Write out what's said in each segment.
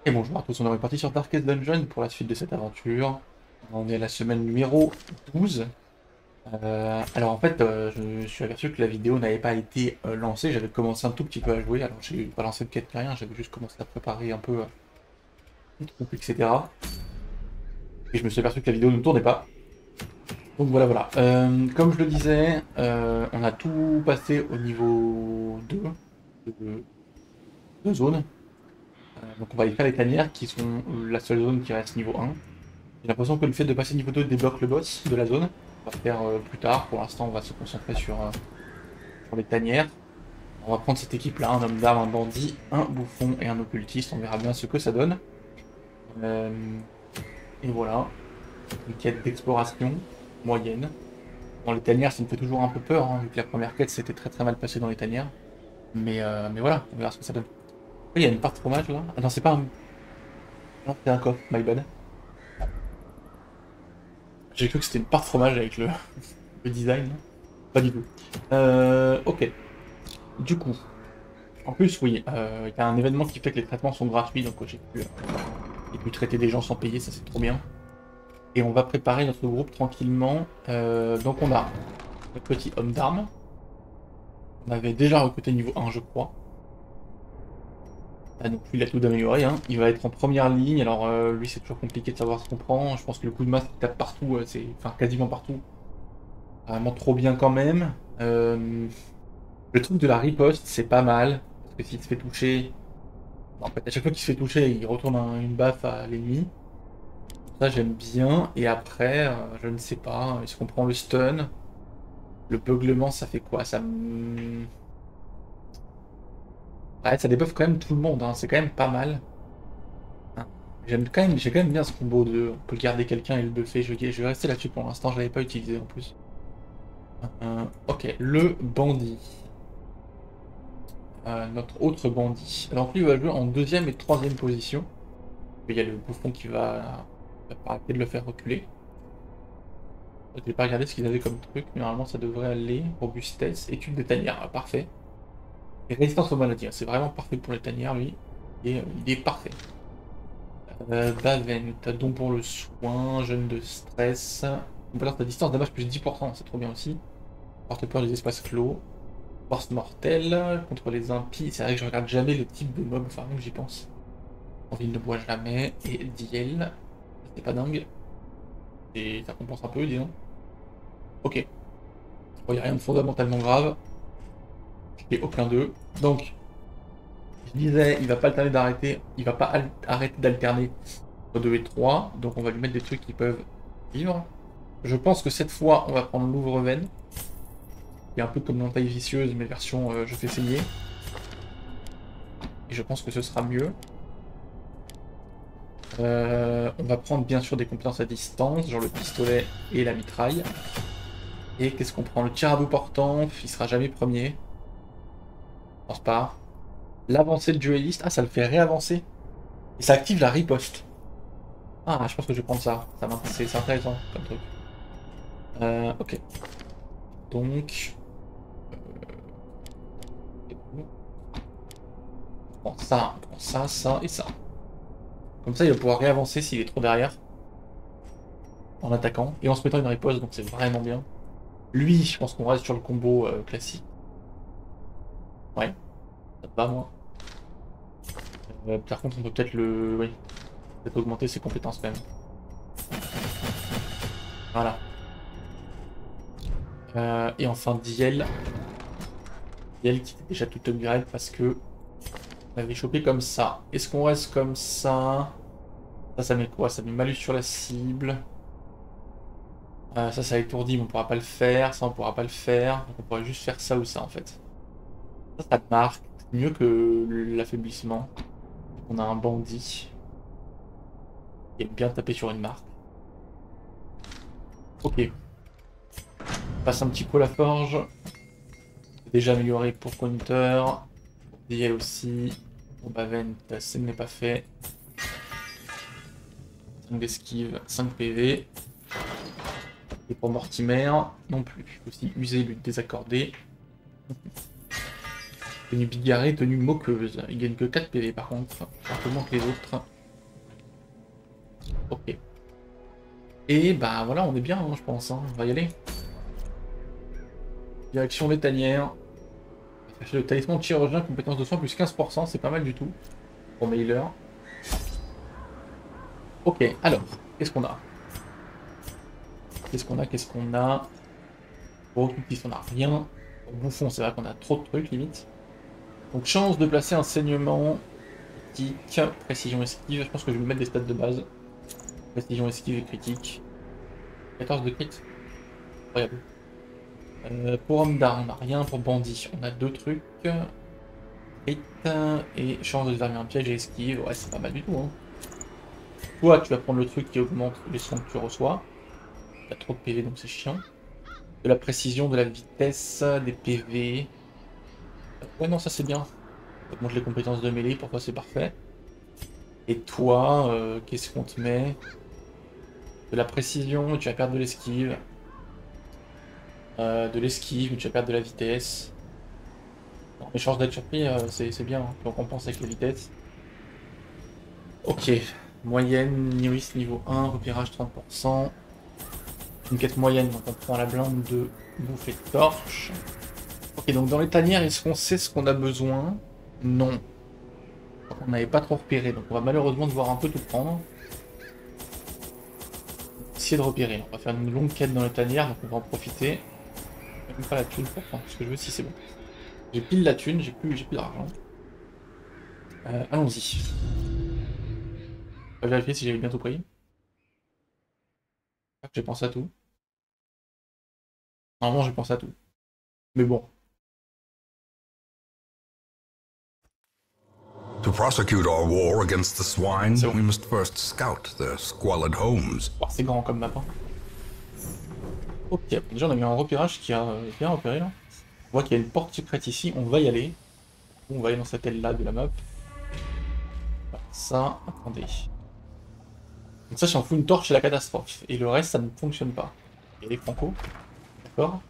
Et bonjour à tous, on est reparti sur Darkest Dungeon pour la suite de cette aventure. On est à la semaine numéro 12. Alors en fait, je me suis aperçu que la vidéo n'avait pas été lancée, j'avais commencé un tout petit peu à jouer, alors j'ai pas lancé de quête ni rien, j'avais juste commencé à préparer un peu les troupes, etc. Et je me suis aperçu que la vidéo ne tournait pas. Donc voilà, voilà. Comme je le disais, on a tout passé au niveau 2 de zone. Donc on va y faire les tanières qui sont la seule zone qui reste niveau 1. J'ai l'impression que le fait de passer niveau 2 débloque le boss de la zone. On va faire plus tard. Pour l'instant, on va se concentrer sur les tanières. On va prendre cette équipe-là, un homme d'armes, un bandit, un bouffon et un occultiste. On verra bien ce que ça donne. Euh, et voilà. Une quête d'exploration moyenne. Dans les tanières, ça me fait toujours un peu peur, hein, vu que la première quête s'était très très mal passée dans les tanières. Mais voilà, on verra ce que ça donne. Il y a une part de fromage là. Ah non, c'est pas un. Non, c'est un coffre, my bad. J'ai cru que c'était une part de fromage avec le design. Pas du tout. Ok. Du coup, en plus, oui, il y a un événement qui fait que les traitements sont gratuits, donc j'ai pu traiter des gens sans payer, ça c'est trop bien. Et on va préparer notre groupe tranquillement. Donc on a le petit homme d'armes. On avait déjà recruté niveau 1, je crois. Ah, donc lui, il a tout d'améliorer, hein. Il va être en première ligne, alors lui c'est toujours compliqué de savoir ce qu'on prend. Je pense que le coup de masse qui tape partout, c'est enfin quasiment partout. Vraiment trop bien quand même. Le truc de la riposte, c'est pas mal. Parce que s'il se fait toucher, en fait, à chaque fois qu'il se fait toucher, il retourne une baffe à l'ennemi. Ça, j'aime bien. Et après, je ne sais pas, est-ce qu'on prend le stun? Le beuglement, ça fait quoi? Ouais, ça débuffe quand même tout le monde, hein. C'est quand même pas mal. Hein. J'ai quand même bien ce combo de on peut garder quelqu'un et le buffer. Je vais rester là-dessus pour l'instant, je l'avais pas utilisé en plus. Ok, le bandit. Notre autre bandit. Alors lui, il va jouer en deuxième et troisième position. Il y a le bouffon qui va pas arrêter de le faire reculer. Je vais pas regarder ce qu'ils avaient comme truc, mais normalement ça devrait aller. Robustesse, étude des tanières, ah, parfait. Et résistance aux maladies, hein, c'est vraiment parfait pour les tanières, lui. Et il est parfait. Baven, t'as don pour le soin, jeûne de stress. Compétence à distance, damage plus 10%, c'est trop bien aussi. Porte peur des espaces clos. Force mortelle, contre les impies. C'est vrai que je regarde jamais le type de mob, enfin même j'y pense. Envie ne boit jamais. Et Diel, c'est pas dingue. Et ça compense un peu, disons. Ok. Bon, y a rien de fondamentalement grave. Et aucun d'eux. Donc, je disais, il va pas alterner d'arrêter. Il va pas arrêter d'alterner entre 2 et 3. Donc on va lui mettre des trucs qui peuvent vivre. Je pense que cette fois, on va prendre l'ouvre-veine. Qui est un peu comme l'entaille vicieuse, mais version je fais saigner. Et je pense que ce sera mieux. On va prendre bien sûr des compétences à distance, genre le pistolet et la mitraille. Et qu'est-ce qu'on prend? Le tir à bout portant, il sera jamais premier. Je pense pas. L'avancée de dueliste, ah ça le fait réavancer. Et ça active la riposte. Ah, je pense que je vais prendre ça. C'est intéressant comme truc. Ok. Donc, on prend ça, ça et ça. Comme ça, il va pouvoir réavancer s'il est trop derrière. En attaquant. Et en se mettant une riposte, donc c'est vraiment bien. Lui, je pense qu'on reste sur le combo classique. Ouais, ça te va, moi. Par contre, on peut peut-être oui, peut-être augmenter ses compétences quand même. Voilà. Et enfin, Diel. Diel qui était déjà tout upgrade parce que on avait chopé comme ça. Est-ce qu'on reste comme ça? Ça met quoi? Ça met malus sur la cible. Ça étourdit, mais on pourra pas le faire. Ça, on pourra pas le faire. Donc on pourrait juste faire ça ou ça en fait. Ça marque. C'est mieux que l'affaiblissement. On a un bandit qui aime bien taper sur une marque. Ok. On passe un petit coup à la forge. C'est déjà amélioré pour Counter. DL aussi. Bon bah Vent, ce n'est pas fait. 5 d'esquive, 5 PV. Et pour Mortimer, non plus. Aussi user, lui désaccordé. Tenue bigarrée, tenue moqueuse. Il gagne que 4 PV par contre, un peu moins que les autres. Ok. Et bah voilà, on est bien, hein, je pense, hein. On va y aller. Direction des tanières. Le talisman de chirurgien, compétence de soin plus 15%, c'est pas mal du tout. Pour Mailer. Ok, alors, qu'est-ce qu'on a? Qu'est-ce qu'on a? Pour occultiste, on a rien. Pour bouffon, c'est vrai qu'on a trop de trucs, limite. Donc, chance de placer un saignement, critique, précision esquive. Je pense que je vais me mettre des stats de base. Précision esquive et critique. 14 de crit. Incroyable. Pour homme d'arme, on a rien. Pour bandit, on a 2 trucs. Crit et chance de déverrouiller un piège et esquive. Ouais, c'est pas mal du tout, hein. Toi, tu vas prendre le truc qui augmente les soins que tu reçois. Il y a trop de PV, donc c'est chiant. De la précision, de la vitesse, des PV. Ouais, non, ça c'est bien. Augmente les compétences de mêlée, pour toi c'est parfait. Et toi, qu'est-ce qu'on te met? De la précision, tu vas perdre de l'esquive. De l'esquive, mais tu vas perdre de la vitesse. Non, mais chance d'être surpris, c'est bien, hein. Donc on compense avec la vitesse. Ok. Moyenne, Niris niveau 1, repérage 30%. Une quête moyenne, donc on prend la blinde de bouffe et de torche. Ok, donc dans les tanières, est-ce qu'on sait ce qu'on a besoin? Non. On n'avait pas trop repéré, donc on va malheureusement devoir un peu tout prendre. Essayer de repérer. On va faire une longue quête dans les tanières, donc on va en profiter. Même pas la thune pour prendre ce que je veux, si c'est bon. J'ai pile la thune, j'ai plus d'argent. Allons-y. On va vérifier si j'avais bien tout pris. J'ai pensé à tout. Normalement, j'ai pensé à tout. Mais bon. To prosecute our war against the swine, we must first scout their squalid homes. Oh, c'est grand comme map, hein. Ok, déjà on a mis un repérage qui a bien repéré là. On voit qu'il y a une porte secrète ici, on va y aller. On va aller dans cette aile là de la map. Ça, attendez. Donc ça, si on fout une torche, c'est la catastrophe. Et le reste, ça ne fonctionne pas. Il y a des Franco. D'accord.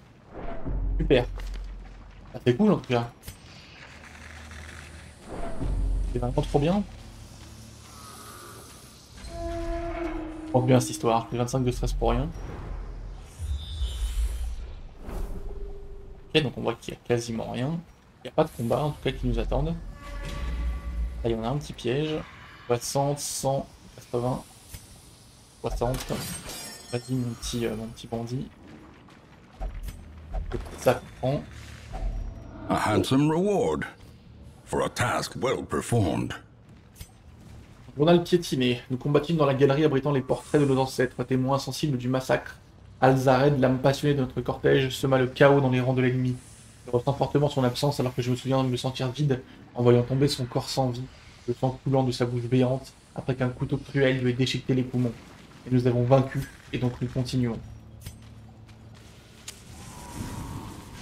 Super. Ça fait cool en tout cas. C'est vraiment trop bien. Je pense bien cette histoire. J'ai 25 de stress pour rien. Ok, donc on voit qu'il n'y a quasiment rien. Il n'y a pas de combat en tout cas qui nous attendent. Là, il y en a un petit piège. 60, 100, 80, 60. Vas-y mon petit bandit. Ça prend. A handsome reward for a task well performed. Journal piétiné. Nous combattîmes dans la galerie abritant les portraits de nos ancêtres, témoins sensibles du massacre. Alzared, l'âme passionnée de notre cortège, sema le chaos dans les rangs de l'ennemi. Je ressens fortement son absence alors que je me souviens de me sentir vide en voyant tomber son corps sans vie, le sang coulant de sa bouche béante, après qu'un couteau cruel lui ait déchiqueté les poumons. Et nous avons vaincu, et donc nous continuons.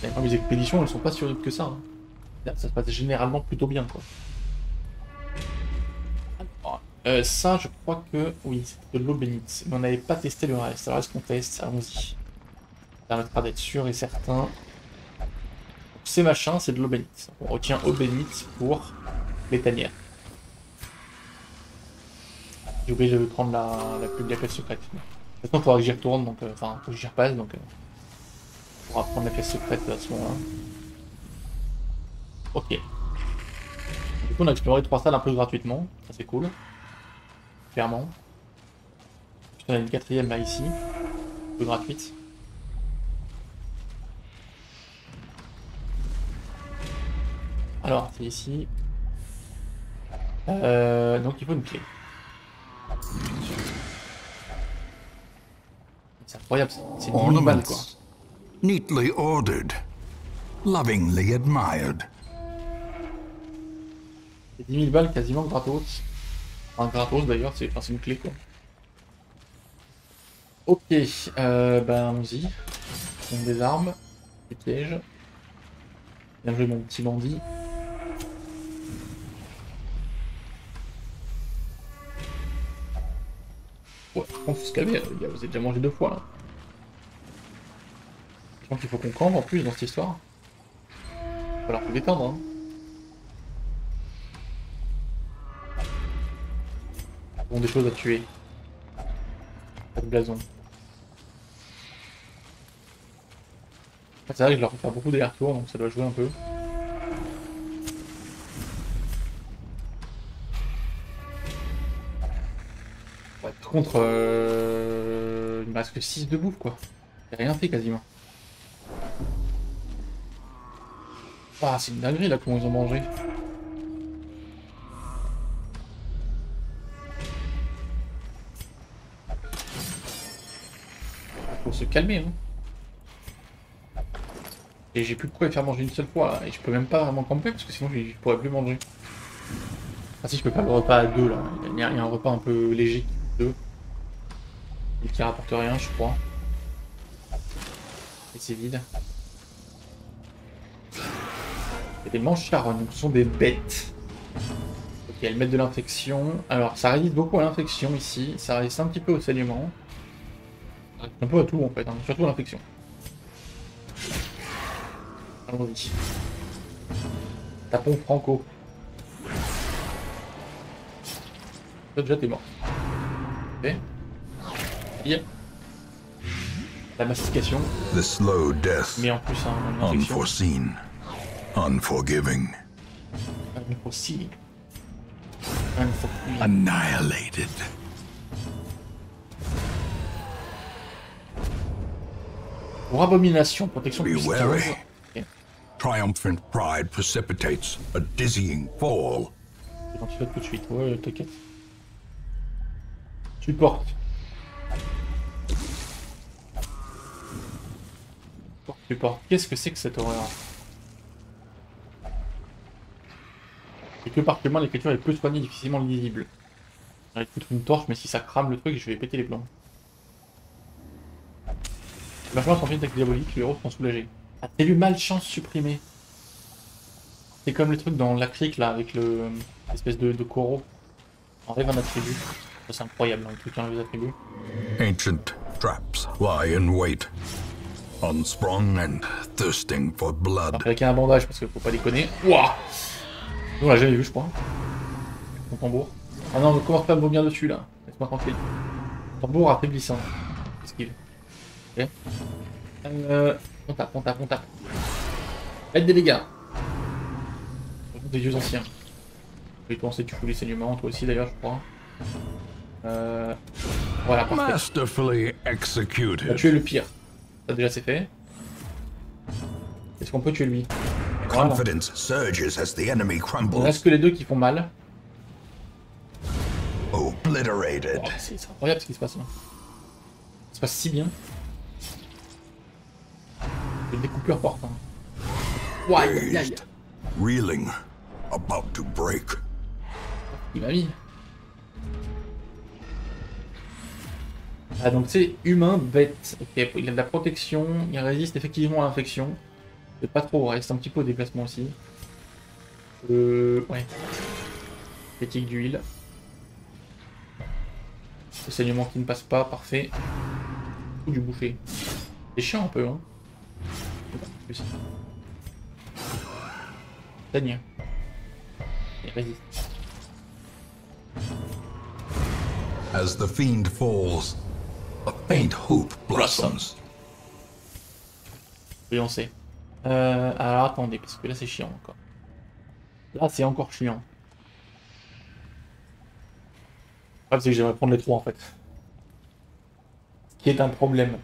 Les expéditions, elles sont pas si horribles que ça, hein. Ça se passe généralement plutôt bien, quoi. Alors, ça, je crois que... Oui, c'était de l'eau bénite. Mais on n'avait pas testé le reste. Alors, est-ce qu'on teste? Allons-y. Ça permettra d'être sûr et certain. Ces machins, c'est de l'eau bénite. On retient eau bénite pour les tanières. J'ai oublié de prendre la pièce secrète. De toute façon, il faudra que j'y retourne, donc... Enfin, faut que j'y repasse, donc... on pourra prendre la pièce secrète à ce moment-là. Ok. Du coup, on a exploré 3 salles un peu gratuitement. Ça, c'est cool. Clairement. Puis on a une 4ème là, ici. Un peu gratuite. Alors, c'est ici. Donc, il faut une clé. C'est incroyable, c'est 10 000 balles, quoi. Neatly ordered. Lovingly admired. C'est 10 000 balles quasiment gratos. Enfin, gratos d'ailleurs, c'est une clé, quoi. Ok, bah allons-y. On des armes, des pièges. Bien joué mon petit bandit. Ouais, par contre, faut se calmer, les gars, vous avez déjà mangé 2 fois là. Je pense qu'il faut qu'on campe en plus dans cette histoire. Il va falloir vous détendre, hein. Ils ont des choses à tuer. Pas de blason. C'est vrai que je leur fais faire beaucoup d'allers-retours, donc ça doit jouer un peu. Ouais, par contre, il me reste que 6 de bouffe, quoi. J'ai rien fait quasiment. Ah, c'est une dinguerie là, comment ils ont mangé. Faut se calmer, hein. Et j'ai plus de quoi les faire manger une seule fois, là. Et je peux même pas vraiment camper parce que sinon je pourrais plus manger. Ah si, je peux faire le repas à deux là. Il y a un repas un peu léger, deux. Et qui rapporte rien, je crois. Et c'est vide. Il y a des manches charognes, donc ce sont des bêtes. Ok, elles mettent de l'infection. Alors, ça résiste beaucoup à l'infection ici. Ça résiste un petit peu au saignement. Un peu à tout en fait, hein. Surtout à l'infection. Allons-y. Tapons Franco. Toi déjà t'es mort. Ok. Bien. La mastication. The slow death, Mais en plus une infection. unforeseen, unforgiving, Unforeseen. annihilated. Pour abomination, protection Be plus wary. 15. Ok. Triumphant pride precipitates a dizzying fall. Tu vas tout de suite, ouais, t'inquiète. Supporte. Supporte. Qu'est-ce que c'est que cette horreur? Et que particulièrement l'écriture est peu soignée, difficilement lisible. J'arrive de foutre une torche, mais si ça crame le truc, je vais péter les plombs. Vachement sans avec diabolique, les héros sont soulagés. Attribut malchance supprimé. C'est comme le truc dans la crique là, avec l'espèce de coraux. Enlève un attribut. Ça c'est incroyable, hein, le truc qui enlève les attributs. Ancient traps lie in wait, unsprung and thirsting for blood. Avec un bandage parce qu'il faut pas déconner. Wouah! On l'a jamais vu, je crois. Mon tambour. Ah non, ne commence pas à me vomir dessus là. Laisse-moi tranquille. Tambour affaiblissant. Esquive. Ok. On tape, on tape, on tape. Aide des dégâts. Des vieux anciens. Et toi, on sait que tu fous les saignements, toi aussi d'ailleurs, je crois. Voilà, parfait. Masterfully On va executed. tuer le pire. Ça déjà c'est fait. Est-ce qu'on peut tuer lui? Voilà. Confidence surges as the enemy Il crumbles, reste que les deux qui font mal. obliterated. Oh, c'est incroyable ce qui se passe là. Ça se passe si bien. Le découpeur porte. Hein. Ouah, aïe, aïe, aïe. Reeling, about to break. Il m'a mis. Ah donc c'est humain, bête. Ok, il a de la protection, il résiste effectivement à l'infection. C'est pas trop, il reste un petit peu au déplacement aussi. Ouais. Critique d'huile. Le saignement qui ne passe pas, parfait. Ou du boucher. C'est chiant un peu, hein. Saigne. Il résiste. As the fiend falls, a faint hope blossoms. Oui, on sait. Alors attendez, parce que là c'est chiant encore. Là c'est encore chiant. Le problème c'est que j'aimerais prendre les trois en fait. Ce qui est un problème.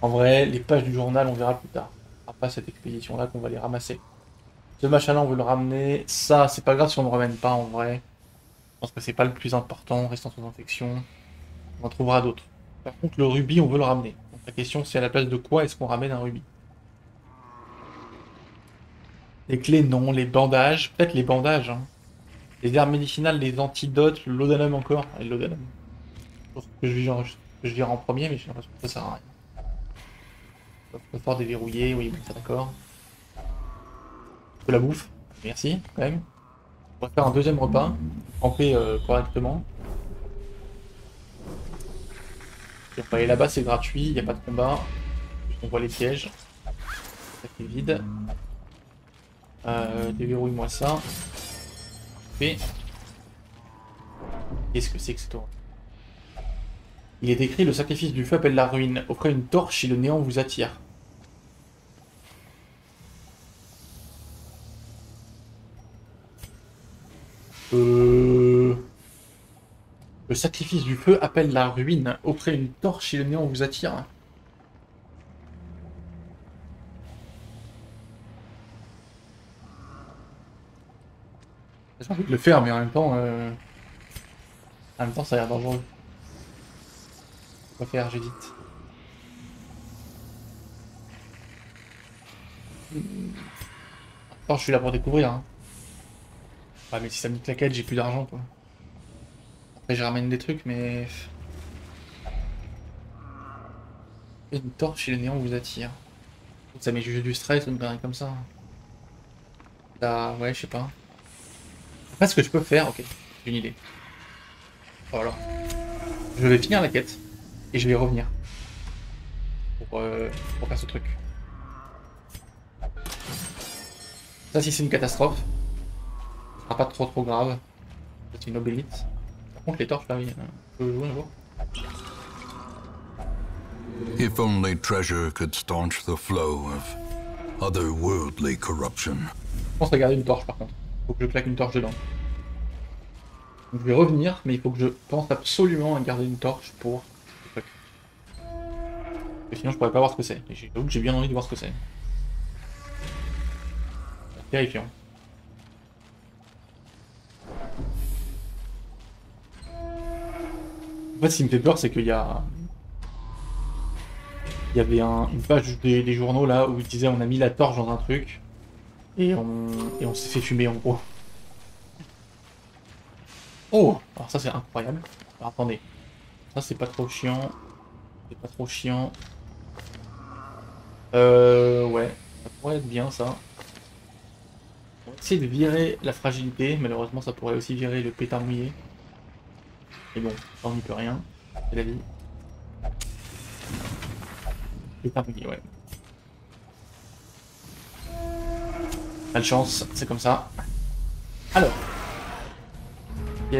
En vrai, les pages du journal on verra plus tard. Pas cette expédition là qu'on va les ramasser. Ce machin là on veut le ramener. Ça c'est pas grave si on ne le ramène pas en vrai. Je pense que c'est pas le plus important, restant sous infection. On en trouvera d'autres. Par contre le rubis on veut le ramener. Donc la question c'est à la place de quoi est-ce qu'on ramène un rubis? Les clés, non. Les bandages, peut-être les bandages. Hein. Les herbes médicinales, les antidotes, le laudanum encore. Et le laudanum. Je pense que je dirais en premier, mais j'ai l'impression que ça sert à rien. Le fort déverrouillé, oui, bon, ça d'accord. De la bouffe, merci, quand même. On va faire un deuxième repas, trempé correctement. Et on va aller là-bas, c'est gratuit, il n'y a pas de combat. On voit les pièges. Ça fait vide. Déverrouille-moi ça. Et Qu'est-ce que c'est que ce tour? Il est écrit: le sacrifice du feu appelle la ruine. Offrez une torche si le néant vous attire. Le sacrifice du feu appelle la ruine. Offrez une torche si le néant vous attire. J'ai envie de le faire, mais en même temps, ça a l'air dangereux. Quoi faire, j'hésite. Attends, je suis là pour découvrir. Hein. Ouais, mais si ça me claquette, j'ai plus d'argent, quoi. Après, je ramène des trucs, mais... Une torche et le néant vous attire. Ça met juste du stress, une connerie comme ça. Là, ouais, je sais pas. Après, ce que je peux faire, ok, j'ai une idée. Voilà. Je vais finir la quête, et je vais revenir. Pour faire ce truc. Ça, si c'est une catastrophe, ce sera pas trop grave. C'est une obélite. Par contre, les torches, là, oui, je peux jouer un jour. If only treasure could staunch the flow of otherworldly corruption. Je pense à garder une torche, par contre. Faut que je claque une torche dedans. Donc, je vais revenir, mais il faut que je pense absolument à garder une torche pour le truc. Et sinon, je pourrais pas voir ce que c'est. J'avoue que j'ai bien envie de voir ce que c'est. Terrifiant. En fait, ce qui me fait peur, c'est qu'il y a... Il y avait une page des journaux là où il disait on a mis la torche dans un truc et on s'est fait fumer en gros. Oh! Alors ça c'est incroyable. Alors attendez. Ça c'est pas trop chiant. C'est pas trop chiant. Ouais. Ça pourrait être bien ça. On va essayer de virer la fragilité. Malheureusement ça pourrait aussi virer le pétard mouillé. Mais bon, ça on n'y peut rien. C'est la vie. Pétard mouillé, ouais. Malchance, c'est comme ça. Alors. Ok,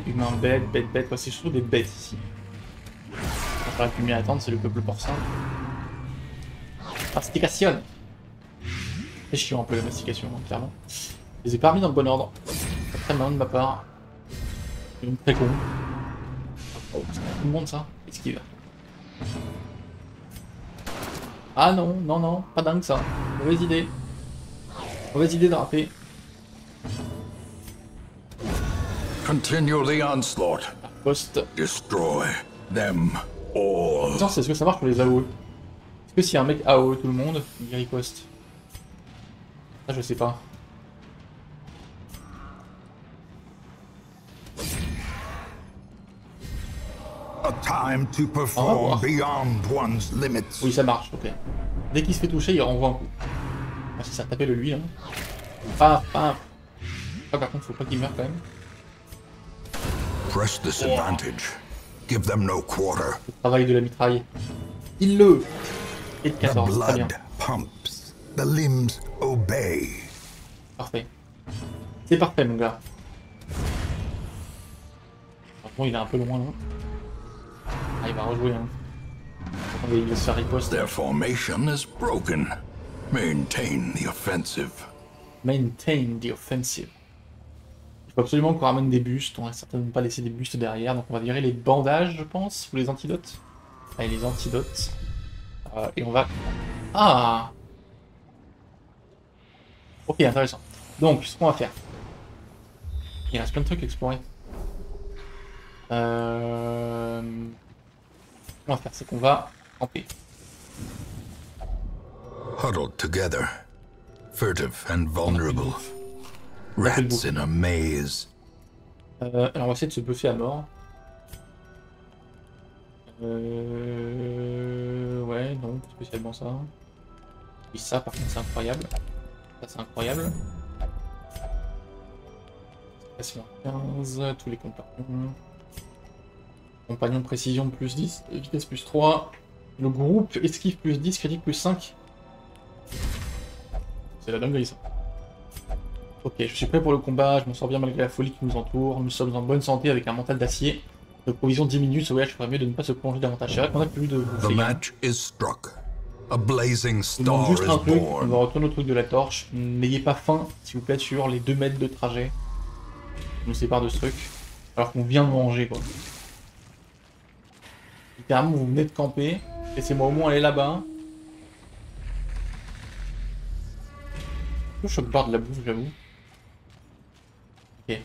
humain bête, bête. Ouais, c'est surtout des bêtes ici. On pourrait plus mieux attendre, c'est le peuple porcin. Mastication. C'est chiant un peu la mastication, hein, clairement. Je les ai pas remis dans le bon ordre. C'est très malin de ma part. C'est très con. Oh, c'est tout le monde ça. Esquive. Ah non, pas dingue ça. Mauvaise idée. Mauvaise idée de rapper. Continue the onslaught. Poste. Destroy them all. Attends, est-ce que ça marche pour les AOE? Est-ce que si un mec AOE tout le monde, il riposte? Ça, je sais pas. A time to perform beyond one's limits. Oui, ça marche, ok. Dès qu'il se fait toucher, il renvoie un coup. Ah, si ça tapait le lui, là. Paf, paf. Ah, par contre, faut pas qu'il meure quand même. Press this advantage. Give them no quarter. Le travail de la mitraille. Il le. Et de The 14, très bien. blood pumps. The limbs obey. Parfait. C'est parfait, mon gars. Par contre, il est un peu loin, là. Ah, il va rejouer, hein. Attendez, il va se faire riposte. Their formation is broken. Maintain the offensive. Maintain the offensive. Il faut absolument qu'on ramène des bustes. On va certainement pas laisser des bustes derrière. Donc on va virer les bandages, je pense, ou les antidotes. Allez, les antidotes. Et on va... Ah! Ok, intéressant. Donc, ce qu'on va faire... Il reste plein de trucs à explorer. Ce qu'on va faire, c'est qu'on va camper. Huddled together. Furtive and vulnerable. Rats in a maze. Alors on va essayer de se buffer à mort. Ouais, non, pas spécialement ça. Et ça par contre c'est incroyable. Ça c'est incroyable. Passion 15, tous les compagnons. Compagnon précision plus 10, vitesse plus 3. Le groupe esquive plus 10, critique plus 5. C'est la dinguerie ça. Ok, je suis prêt pour le combat, je m'en sors bien malgré la folie qui nous entoure, nous sommes en bonne santé avec un mental d'acier. Nos provisions diminuent, ce voyage ferait mieux de ne pas se plonger davantage. C'est vrai qu'on a plus de The bouffer. match is struck. A blazing Je vous demande star juste is un truc, on born. va retourner au truc de la torche. N'ayez pas faim, s'il vous plaît, sur les 2 mètres de trajet. On nous sépare de ce truc. Alors qu'on vient de manger, quoi. Littéralement, vous venez de camper. Laissez-moi au moins aller là-bas. Je choque barre de la bouffe, j'avoue. Ok.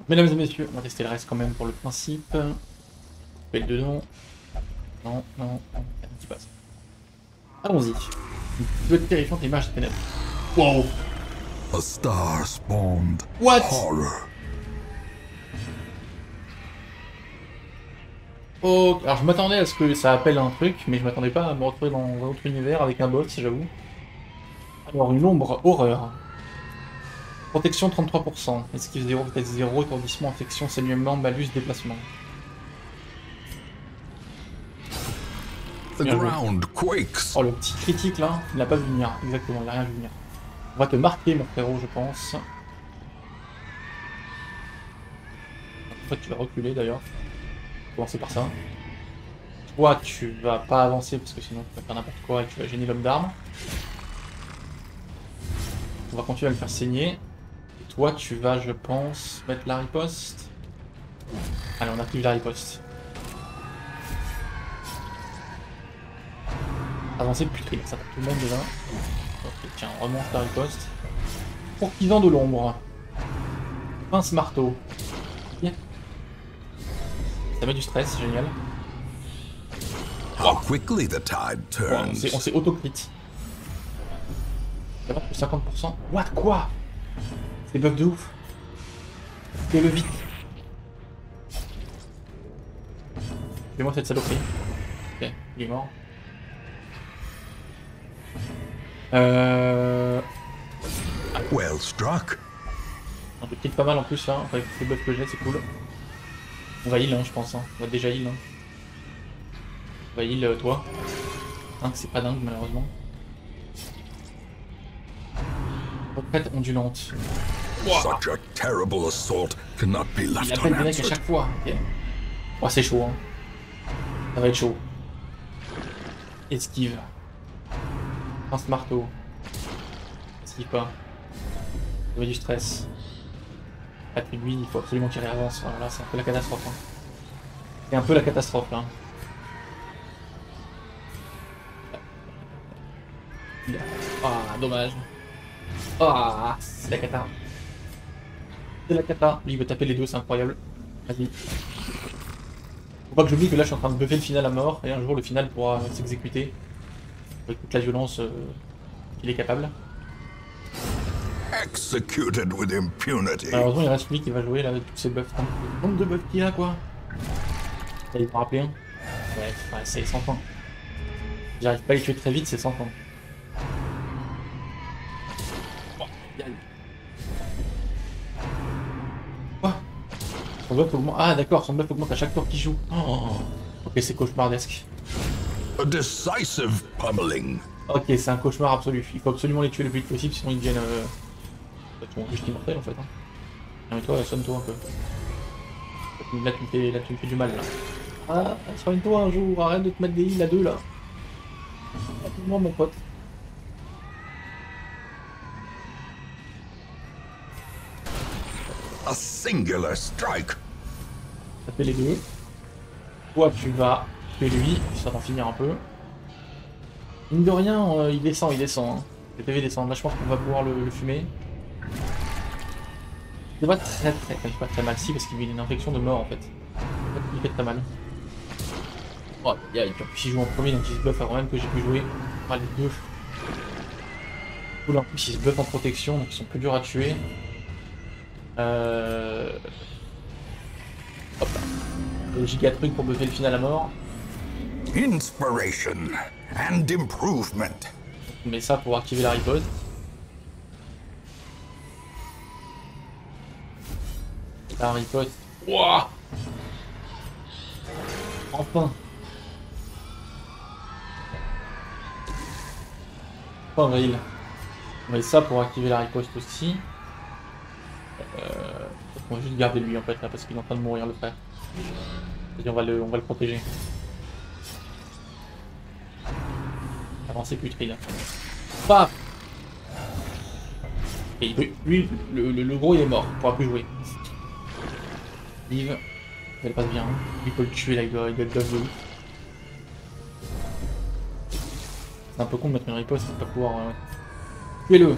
Mesdames et messieurs, on va tester le reste quand même pour le principe. Belle dedans. Non, non, non, rien qui passe. Allons-y. Une petite terrifiante image de ténèbres. Wow! A star spawned What? horror. Oh, alors je m'attendais à ce que ça appelle un truc, mais je m'attendais pas à me retrouver dans un autre univers avec un boss, j'avoue. Alors, une ombre, horreur. Protection 33%, esquive 0, vitesse 0, étourdissement, infection, saignement, malus, déplacement. The Bien joué. ground quakes. Oh, le petit critique là, il l'a pas vu venir, exactement, il l'a rien vu venir. On va te marquer, mon frérot, je pense. En fait, tu vas reculer d'ailleurs. Commencer par ça. Toi, tu vas pas avancer parce que sinon tu vas faire n'importe quoi et tu vas gêner l'homme d'armes. On va continuer à le faire saigner. Et toi, tu vas, je pense, mettre la riposte. Allez, on active la riposte. Avancer depuis le ça tape tout le monde déjà. Ok, tiens, on remonte la riposte. Courtisan de l'ombre. Pince marteau. Ok. Ça met du stress, génial. How quickly the tide Bon, turns. on s'est auto-crit. Ça va plus 50%. What? Quoi? C'est buff de ouf. Fais-le vite. Fais-moi cette saloperie. Ok, il est mort. Well struck. On peut peut-être pas mal en plus là, avec les buffs que j'ai, c'est cool. On va heal, hein, je pense. Hein. On va déjà heal. Hein. On va heal, toi. Hein, c'est pas dingue, malheureusement. Retraite ondulante. Such a terrible assault cannot be Il left appelle des mecs à unanswered. chaque fois. Ok. Oh, c'est chaud. Hein. Ça va être chaud. Esquive. Pince marteau. Esquive pas. Ça va du stress. Attribue, il faut absolument qu'il réavance. Voilà, c'est un peu la catastrophe. Hein. C'est un peu la catastrophe là. Ah, dommage. Ah, c'est la cata. C'est la cata. Lui, il veut taper les deux, c'est incroyable. Vas-y. Faut pas que j'oublie que là, je suis en train de buffer le final à mort, et un jour, le final pourra s'exécuter. Avec toute la violence qu'il est capable. Executed with impunity. Malheureusement, il reste lui qui va jouer là avec tous ces buffs. Le nombre de buffs qu'il a, quoi. Là, il m'a rappelé un. Ouais, c'est 100 ans. J'arrive pas à les tuer très vite, c'est 100 ans. Quoi? Son buff augmente. Ah, d'accord, son buff augmente à chaque tour qu'il joue. Oh. Ok, c'est cauchemardesque. A decisive pummeling. Ok, c'est un cauchemar absolu. Il faut absolument les tuer le plus vite possible, sinon ils deviennent. Ils sont juste immortels en fait. Hein. Non, mais toi, sonne-toi un peu. Là, tu me fais du mal là. Ah, soigne-toi un jour, arrête de te mettre des heals à deux là. Moi, mon pote. A singular strike. Ça fait les deux. Toi, tu vas tuer lui, ça va en finir un peu. Mine de rien, il descend, hein. Le PV descend. Là, je pense qu'on va pouvoir le fumer. C'est pas très mal, si, parce qu'il a une infection de mort en fait. Il fait très mal. Oh, et puis en plus, il joue en premier, donc il se buff avant même que j'ai pu jouer. Ah, les deux. Cool, en plus, il se buff en protection, donc ils sont plus durs à tuer. Hop là. Le giga truc pour buffer le final à mort. Inspiration and improvement. On met ça pour activer la riposte. La riposte. Wouah! Enfin! Enfin, Vril. On met ça pour activer la riposte aussi. On va juste garder lui en fait là parce qu'il est en train de mourir le frère. Et on va le protéger. Avancez putri là. Paf. Et lui, le gros il est mort, il pourra plus jouer. Liv, elle passe bien. Il peut le tuer là, il doit être buff de ouf. C'est un peu con de mettre une riposte et de pas pouvoir. Tuez-le.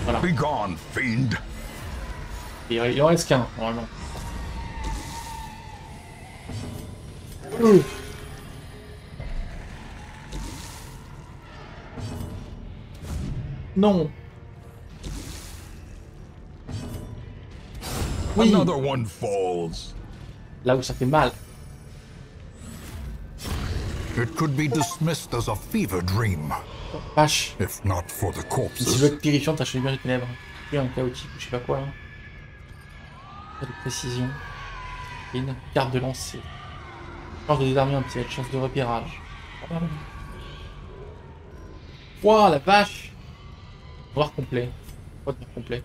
Voilà. Be gone, fiend. Et il en reste qu'un, normalement. Non. Oui. Another one falls. Là où ça fait mal. It could be dismissed as a fever dream, Vache. if not for the Si tu veux corpses. être terrifiant, t'as changé bien les ténèbres. Puis un chaotique, je sais pas quoi là. Pas de précision. Une carte de lancer. Chance de désarmer un piège, chance de repérage. Wouah, la vache! Noir complet. Pas de noir complet.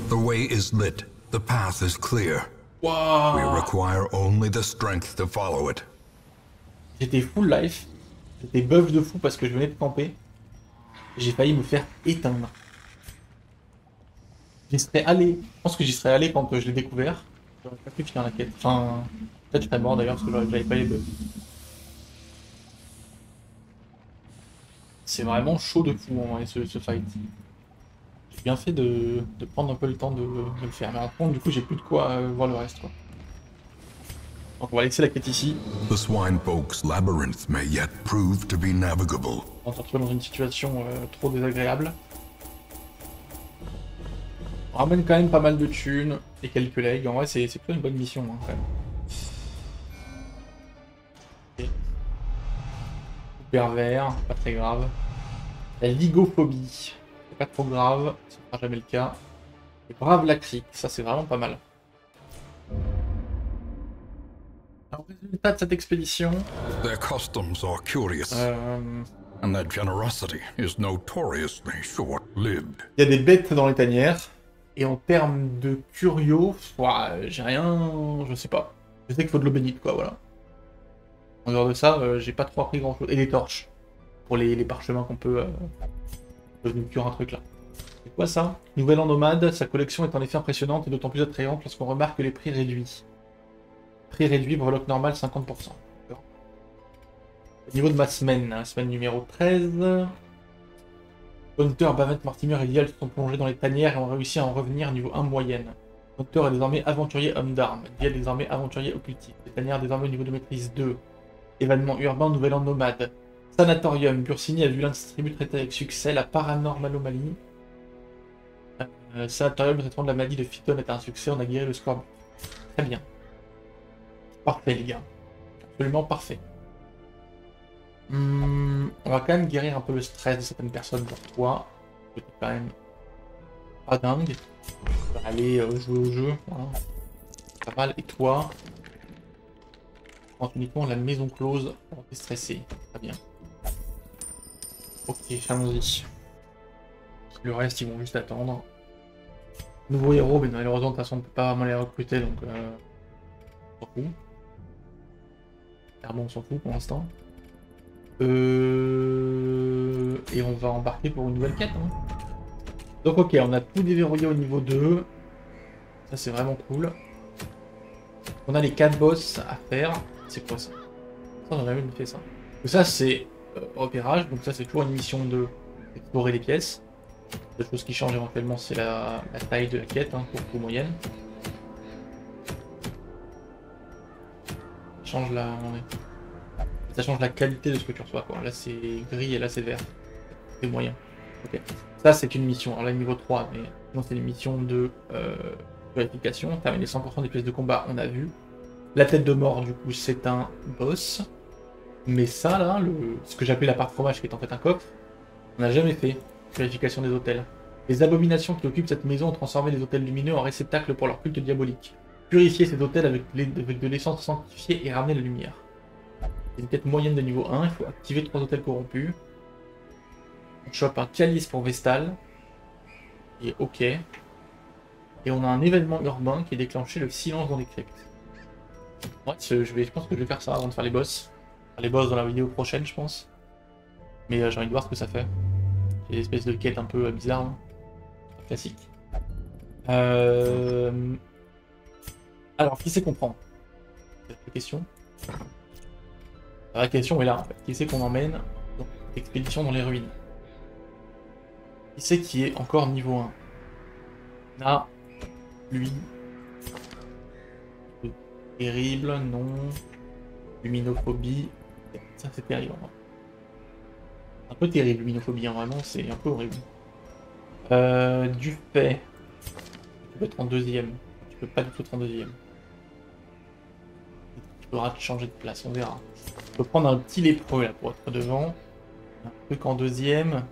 The way is lit. The path is clear. We Wouah! require only the strength to follow it. J'étais full life. J'étais buff de fou parce que je venais de camper. J'ai failli me faire éteindre. J'y serais allé. Je pense que j'y serais allé quand je l'ai découvert. J'aurais pas pu finir la quête. Enfin, peut-être je serais mort d'ailleurs parce que j'avais pas les buffs. C'est vraiment chaud de fou en vrai ce fight. J'ai bien fait de prendre un peu le temps de le faire. Mais par contre, du coup, j'ai plus de quoi voir le reste quoi. Donc on va laisser la quête ici. The Swinefolk's labyrinth may yet prove to be navigable. On se retrouve dans une situation trop désagréable. On ramène quand même pas mal de thunes et quelques legs. En vrai, c'est plutôt une bonne mission hein, quand même. Okay. Pervers, pas très grave. La ligophobie, c'est pas trop grave, ce sera jamais le cas. Et brave la crique, ça c'est vraiment pas mal. Alors, résultat de cette expédition. Their customs are curious, and their generosity is notoriously short-lived. Il y a des bêtes dans les tanières. Et en termes de curios, j'ai rien, je sais pas. Je sais qu'il faut de l'eau bénite, quoi, voilà. En dehors de ça, j'ai pas trop appris grand chose. Et des torches. Pour les parchemins qu'on peut nous cuire un truc là. C'est quoi ça? Nouvel an nomade, sa collection est en effet impressionnante et d'autant plus attrayante lorsqu'on remarque les prix réduits. Prix réduit, breloque normale 50%. Au niveau de ma semaine numéro 13. Hunter, Bavet, Mortimer et Lial se sont plongés dans les tanières et ont réussi à en revenir niveau 1 moyenne. Hunter est désormais aventurier homme d'armes. Lial est désormais aventurier occultiste. Les tanières désormais au niveau de maîtrise 2. Événement urbain, nouvel an nomade. Sanatorium, Bursini a vu l'un de ses tribus traiter avec succès la paranormalomalie. Sanatorium, le traitement de la maladie de Phyton est un succès, on a guéri le score. Très bien. Parfait les gars. Absolument parfait. On va quand même guérir un peu le stress de certaines personnes pour toi. C'est quand même pas dingue. On va aller jouer au jeu. Voilà. Pas mal. Et toi, uniquement la maison close. On est stressé. Très bien. Ok, allons-y. Le reste, ils vont juste attendre. Nouveau héros, mais malheureusement, de toute façon, on peut pas vraiment les recruter, donc on s'en fout. Clairement, on s'en fout pour l'instant. Et on va embarquer pour une nouvelle quête. Hein. Donc ok, on a tout déverrouillé au niveau 2. Ça c'est vraiment cool. On a les 4 boss à faire. C'est quoi ça? Ça on a jamais fait ça. Donc ça c'est repérage, donc ça c'est toujours une mission de explorer les pièces. La chose qui change éventuellement c'est la taille de la quête, hein, courte ou moyenne. Change la... Ça change la qualité de ce que tu reçois quoi. Là c'est gris et là c'est vert. C'est moyen. Ok. Ça c'est une mission. Alors là niveau 3, mais sinon c'est une mission de purification. Terminer 100% des pièces de combat, on a vu. La tête de mort du coup c'est un boss. Mais ça là, ce que j'appelais la part fromage qui est en fait un coffre, on n'a jamais fait. Purification des hôtels. Les abominations qui occupent cette maison ont transformé les hôtels lumineux en réceptacles pour leur culte diabolique. Purifier ces hôtels avec de l'essence sanctifiée et ramener la lumière. C'est une quête moyenne de niveau 1, il faut activer 3 hôtels corrompus. On chope un calice pour Vestal. Qui est ok. Et on a un événement urbain qui est déclenché le silence dans les cryptes. Ouais, je pense que je vais faire ça avant de faire les boss. Faire les boss dans la vidéo prochaine, je pense. Mais j'ai envie de voir ce que ça fait. C'est une espèce de quête un peu bizarre. Hein. Classique. Alors, qui c'est qu'on prend? C'est la question. La question est là, en fait. Qui c'est qu'on emmène dans cette expédition dans les ruines? Qui c'est qui est encore niveau 1? Là, lui. Terrible, non. Luminophobie. Ça, c'est terrible. Hein. Un peu terrible, luminophobie, hein, vraiment, c'est un peu horrible. Du fait. Tu peux être en deuxième. Tu peux pas du tout être en deuxième. Tu pourras te changer de place, on verra. Je peux prendre un petit lépreux là pour être devant. Un truc en deuxième.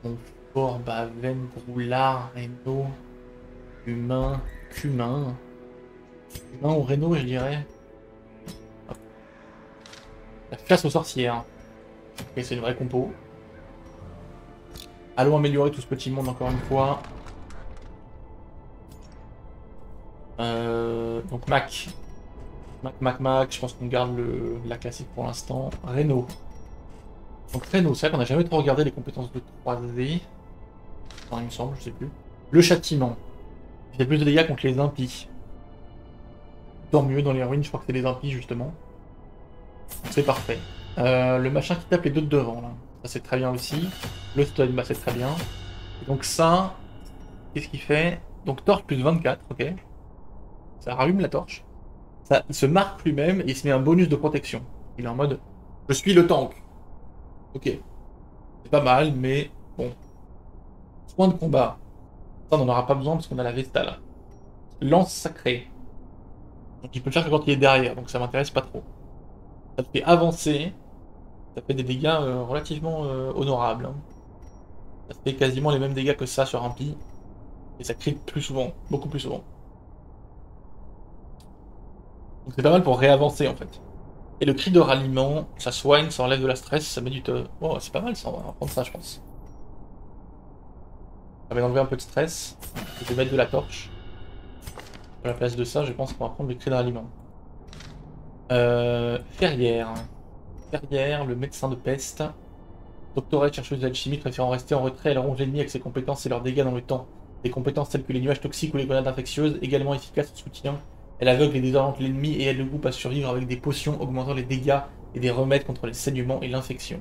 Montfort, Baven, Groulard, Reno, Humain, Cumin. Humain ou Reno, je dirais. Hop. La chasse aux sorcières. Ok, c'est une vraie compo. Allons améliorer tout ce petit monde encore une fois. Donc Mac. Mac. Je pense qu'on garde la classique pour l'instant. Reno. Donc Reno, c'est vrai qu'on n'a jamais trop regardé les compétences de 3D. Enfin, il me semble, je sais plus. Le châtiment. Il fait plus de dégâts contre les impies. Tant mieux dans les ruines, je crois que c'est les impies justement. C'est parfait. Le machin qui tape les deux de devant là. Ça c'est très bien aussi. Le stun, bah c'est très bien. Et donc ça, qu'est-ce qu'il fait? Donc torche plus 24, ok. Ça rallume la torche. Ça, il se marque lui-même et il se met un bonus de protection. Il est en mode je suis le tank. Ok. C'est pas mal, mais bon. Soin de combat. Ça on n'en aura pas besoin parce qu'on a la Vestale. Lance sacrée. Donc il peut le faire que quand il est derrière, donc ça m'intéresse pas trop. Ça te fait avancer. Ça fait des dégâts relativement honorables. Hein. Ça fait quasiment les mêmes dégâts que ça sur un pi. Et ça crit plus souvent, beaucoup plus souvent. Donc c'est pas mal pour réavancer en fait. Et le cri de ralliement, ça soigne, ça enlève de la stress, ça met du temps. Oh, c'est pas mal ça, on va prendre ça je pense. Ça va enlever un peu de stress. Je vais mettre de la torche. À la place de ça, je pense qu'on va prendre le cri de ralliement. Ferrière. Ferrière, le médecin de peste. Doctorette, chercheuse d'alchimie, préférant rester en retrait, elle ronge l'ennemi avec ses compétences et leurs dégâts dans le temps. Des compétences telles que les nuages toxiques ou les grenades infectieuses, également efficaces au soutien. Elle aveugle et désoriente l'ennemi et aide le groupe à survivre avec des potions augmentant les dégâts et des remèdes contre les saignements et l'infection.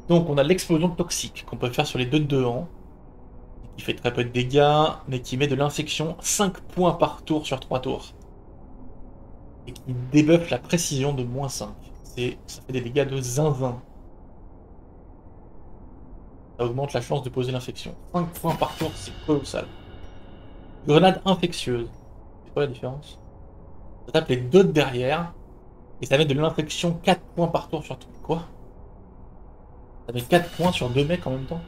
Donc on a l'explosion toxique qu'on peut faire sur les deux de devant, qui fait très peu de dégâts, mais qui met de l'infection 5 points par tour sur 3 tours. Et qui débuffe la précision de -5. Ça fait des dégâts de zinzin. Ça augmente la chance de poser l'infection. 5 points par tour, c'est colossal. Grenade infectieuse. C'est quoi la différence? Ça tape les deux de derrière. Et ça met de l'infection 4 points par tour sur tout. Quoi? Ça met 4 points sur 2 mecs en même temps?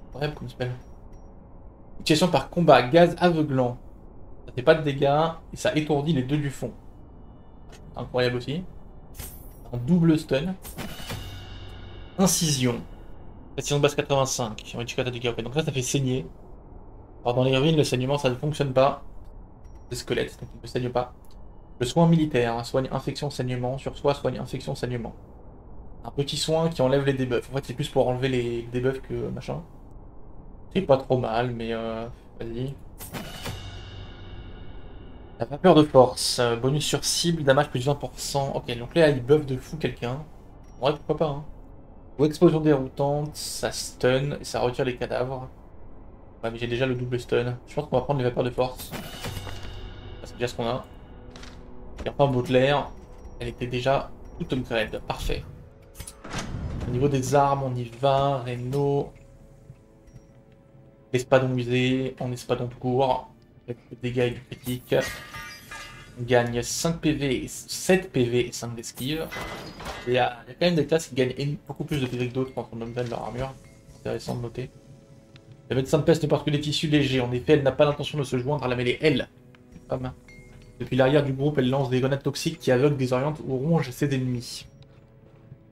Incroyable comme spell. Utilisation par combat, gaz aveuglant. Ça fait pas de dégâts et ça étourdit les deux du fond. Incroyable aussi. Un double stun. Incision. Précision de base 85. On va checker ta dégâts. Donc là, ça fait saigner. Alors dans les ruines, le saignement, ça ne fonctionne pas. C'est squelette, donc il ne saigne pas. Le soin militaire. Soigne infection, saignement. Sur soi, soigne infection, saignement. Un petit soin qui enlève les debuffs. En fait, c'est plus pour enlever les debuffs que machin. C'est pas trop mal, mais vas-y. La vapeur de force. Bonus sur cible, damage plus 20%. Ok, donc là, il buff de fou quelqu'un. Ouais, pourquoi pas, hein. Ou explosion déroutante, ça stun et ça retire les cadavres. Ouais, mais j'ai déjà le double stun. Je pense qu'on va prendre les vapeurs de force. C'est déjà ce qu'on a. Et enfin, Baudelaire, elle était déjà tout upgrade. Parfait. Au niveau des armes, on y va. Reno. Espadon usé, en espadon court. Avec le dégâts et du critique. On gagne 5 PV, 7 PV et 5 d'esquive. Il y a quand même des classes qui gagnent beaucoup plus de PV que d'autres quand on augmente leur armure. C'est intéressant de noter. La médecin de peste ne porte que des tissus légers. En effet, elle n'a pas l'intention de se joindre à la mêlée. Elle, femme. Depuis l'arrière du groupe, elle lance des grenades toxiques qui aveuglent, désorientent ou rongent ses ennemis.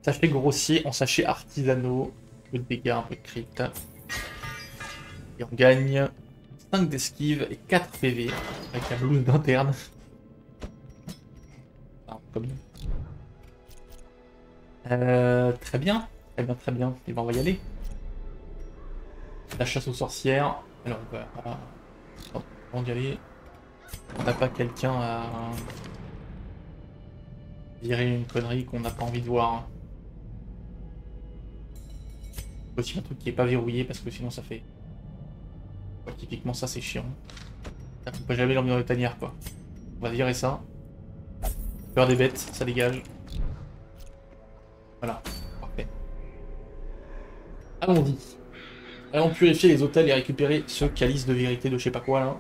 Sachet grossier en sachets artisanaux. peu de dégâts, un peu de crit. Et on gagne 5 d'esquive et 4 PV avec un boost d'interne. Ah, comme nous. Très bien, très bien, très bien. Et ben, on va y aller. La chasse aux sorcières. Alors, on va y aller. On n'a pas quelqu'un à virer une connerie qu'on n'a pas envie de voir. Aussi un truc qui est pas verrouillé parce que sinon ça fait... Ouais, typiquement ça c'est chiant. Ça peut pas jamais l'emmener dans les tanières quoi. On va virer ça. Peur des bêtes, ça dégage. Voilà, parfait. Allons-y. Allons purifier les hôtels et récupérer ce calice de vérité de je sais pas quoi là.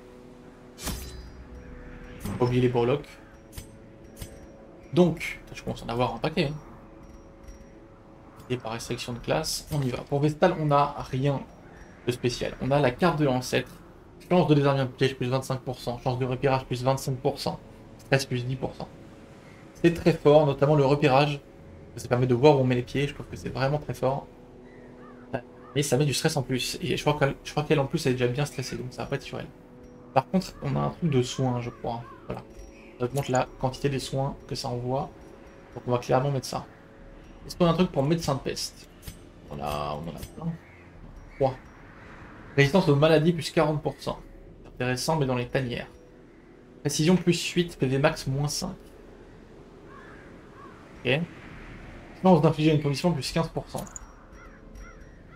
Pas oublier les borlocs. Donc, je commence à en avoir un paquet. Hein. Et par sélection de classe, on y va. Pour Vestal, on n'a rien de spécial. On a la carte de l'ancêtre. Chance de désarmer un piège plus 25%. Chance de repérage plus 25%. Stress plus 10%. C'est très fort, notamment le repérage. Ça permet de voir où on met les pieds. Je trouve que c'est vraiment très fort. Mais ça met du stress en plus. Et je crois qu'elle en plus elle est déjà bien stressée. Donc ça va pas être sur elle. Par contre, on a un truc de soin, je crois. Voilà. Ça augmente la quantité des soins que ça envoie. Donc on va clairement mettre ça. Est-ce qu'on a un truc pour médecin de peste? On en a plein. 3. Résistance aux maladies plus 40%. C'est intéressant, mais dans les tanières. Précision plus 8, PV max moins 5. Ok. Chance d'infliger une condition plus 15%.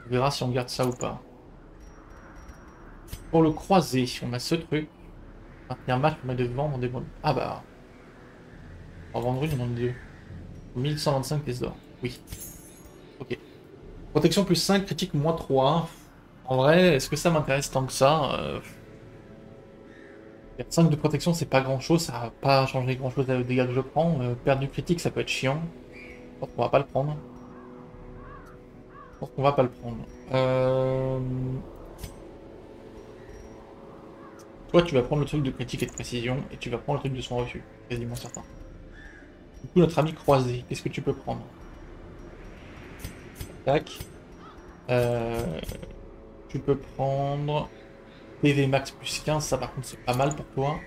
On verra si on garde ça ou pas. Pour le croisé, on a ce truc. Maintenir match permet de vendre des bonnes. Ah bah. On va vendre une, on en a deux. 1125 pièces d'or. Oui. Ok. Protection plus 5, critique moins 3. En vrai, est-ce que ça m'intéresse tant que ça 5 de protection, c'est pas grand chose, ça va pas changer grand chose aux dégâts que je prends. Perdre du critique, ça peut être chiant. Je pense qu'on va pas le prendre. Je pense qu'on va pas le prendre. Toi, tu vas prendre le truc de critique et de précision, et tu vas prendre le truc de soin reçu. Quasiment certain. Du coup, notre ami croisé, qu'est-ce que tu peux prendre? Tac. Tu peux prendre PV max plus 15, ça par contre c'est pas mal pour toi.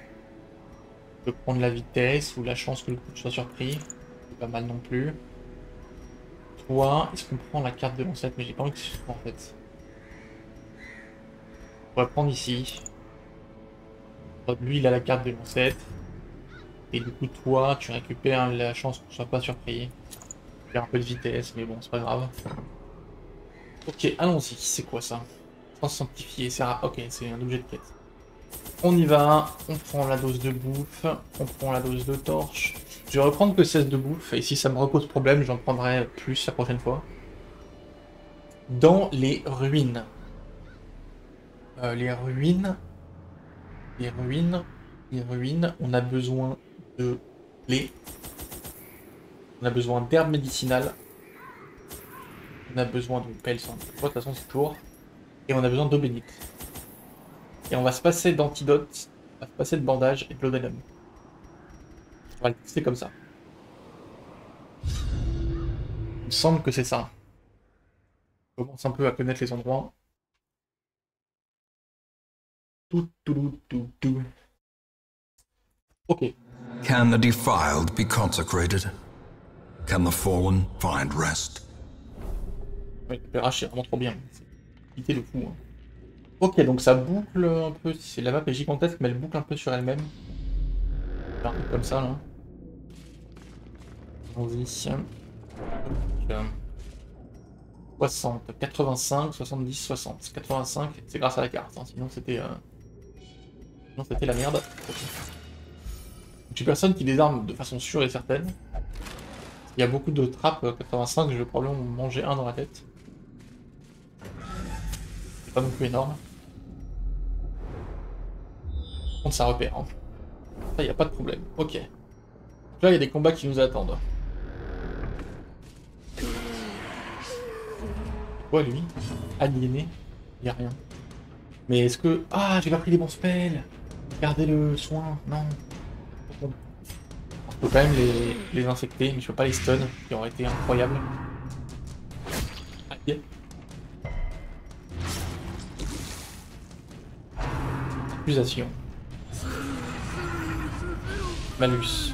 Tu peux prendre la vitesse ou la chance que le coup soit surpris. C'est pas mal non plus. Toi, est-ce qu'on prend la carte de l'ancêtre? Mais j'ai pas envie que ce soit en fait. On va prendre ici. Lui il a la carte de l'ancêtre. Et du coup toi tu récupères la chance qu'on soit pas surpris. Tu perds un peu de vitesse mais bon c'est pas grave. Ok allons-y, c'est quoi ça? Simplifié, c'est rare. Ok, c'est un objet de quête. On y va, on prend la dose de bouffe, on prend la dose de torche. Je vais reprendre que 16 de bouffe, et si ça me repose problème, j'en prendrai plus la prochaine fois. Dans les ruines. Les ruines, on a besoin de clés. On a besoin d'herbes médicinales. On a besoin de pelles sans. De toute façon, c'est toujours. Et on a besoin d'eau bénite. Et on va se passer d'antidote, on va se passer de bandage et de laudanum. On va le tester comme ça. Il me semble que c'est ça. On commence un peu à connaître les endroits. Tout. Ok. Can the defiled be consecrated? Can the fallen find rest? Ouais, le pérage c'est vraiment trop bien. C'est qualité de fou. Hein. Ok, donc ça boucle un peu. C'est la map est gigantesque, mais elle boucle un peu sur elle-même. Un truc comme ça là. Allons-y. 60, 85, 70, 60. 85, c'est grâce à la carte. Hein. Sinon c'était la merde. Okay. J'ai personne qui désarme de façon sûre et certaine. Il y a beaucoup de trappes 85, je vais probablement manger un dans la tête. C'est pas non plus énorme. Par contre ça repère. Hein. Ça y a pas de problème. Ok. Donc là il y a des combats qui nous attendent. Quoi lui? Aliéné? Il y a rien. Mais est-ce que... Ah, j'ai pas pris les bons spells. Gardez le soin. Non. On peut quand même les infecter, mais je peux pas les stun, qui aurait été incroyable. Aïe. Accusation. Malus.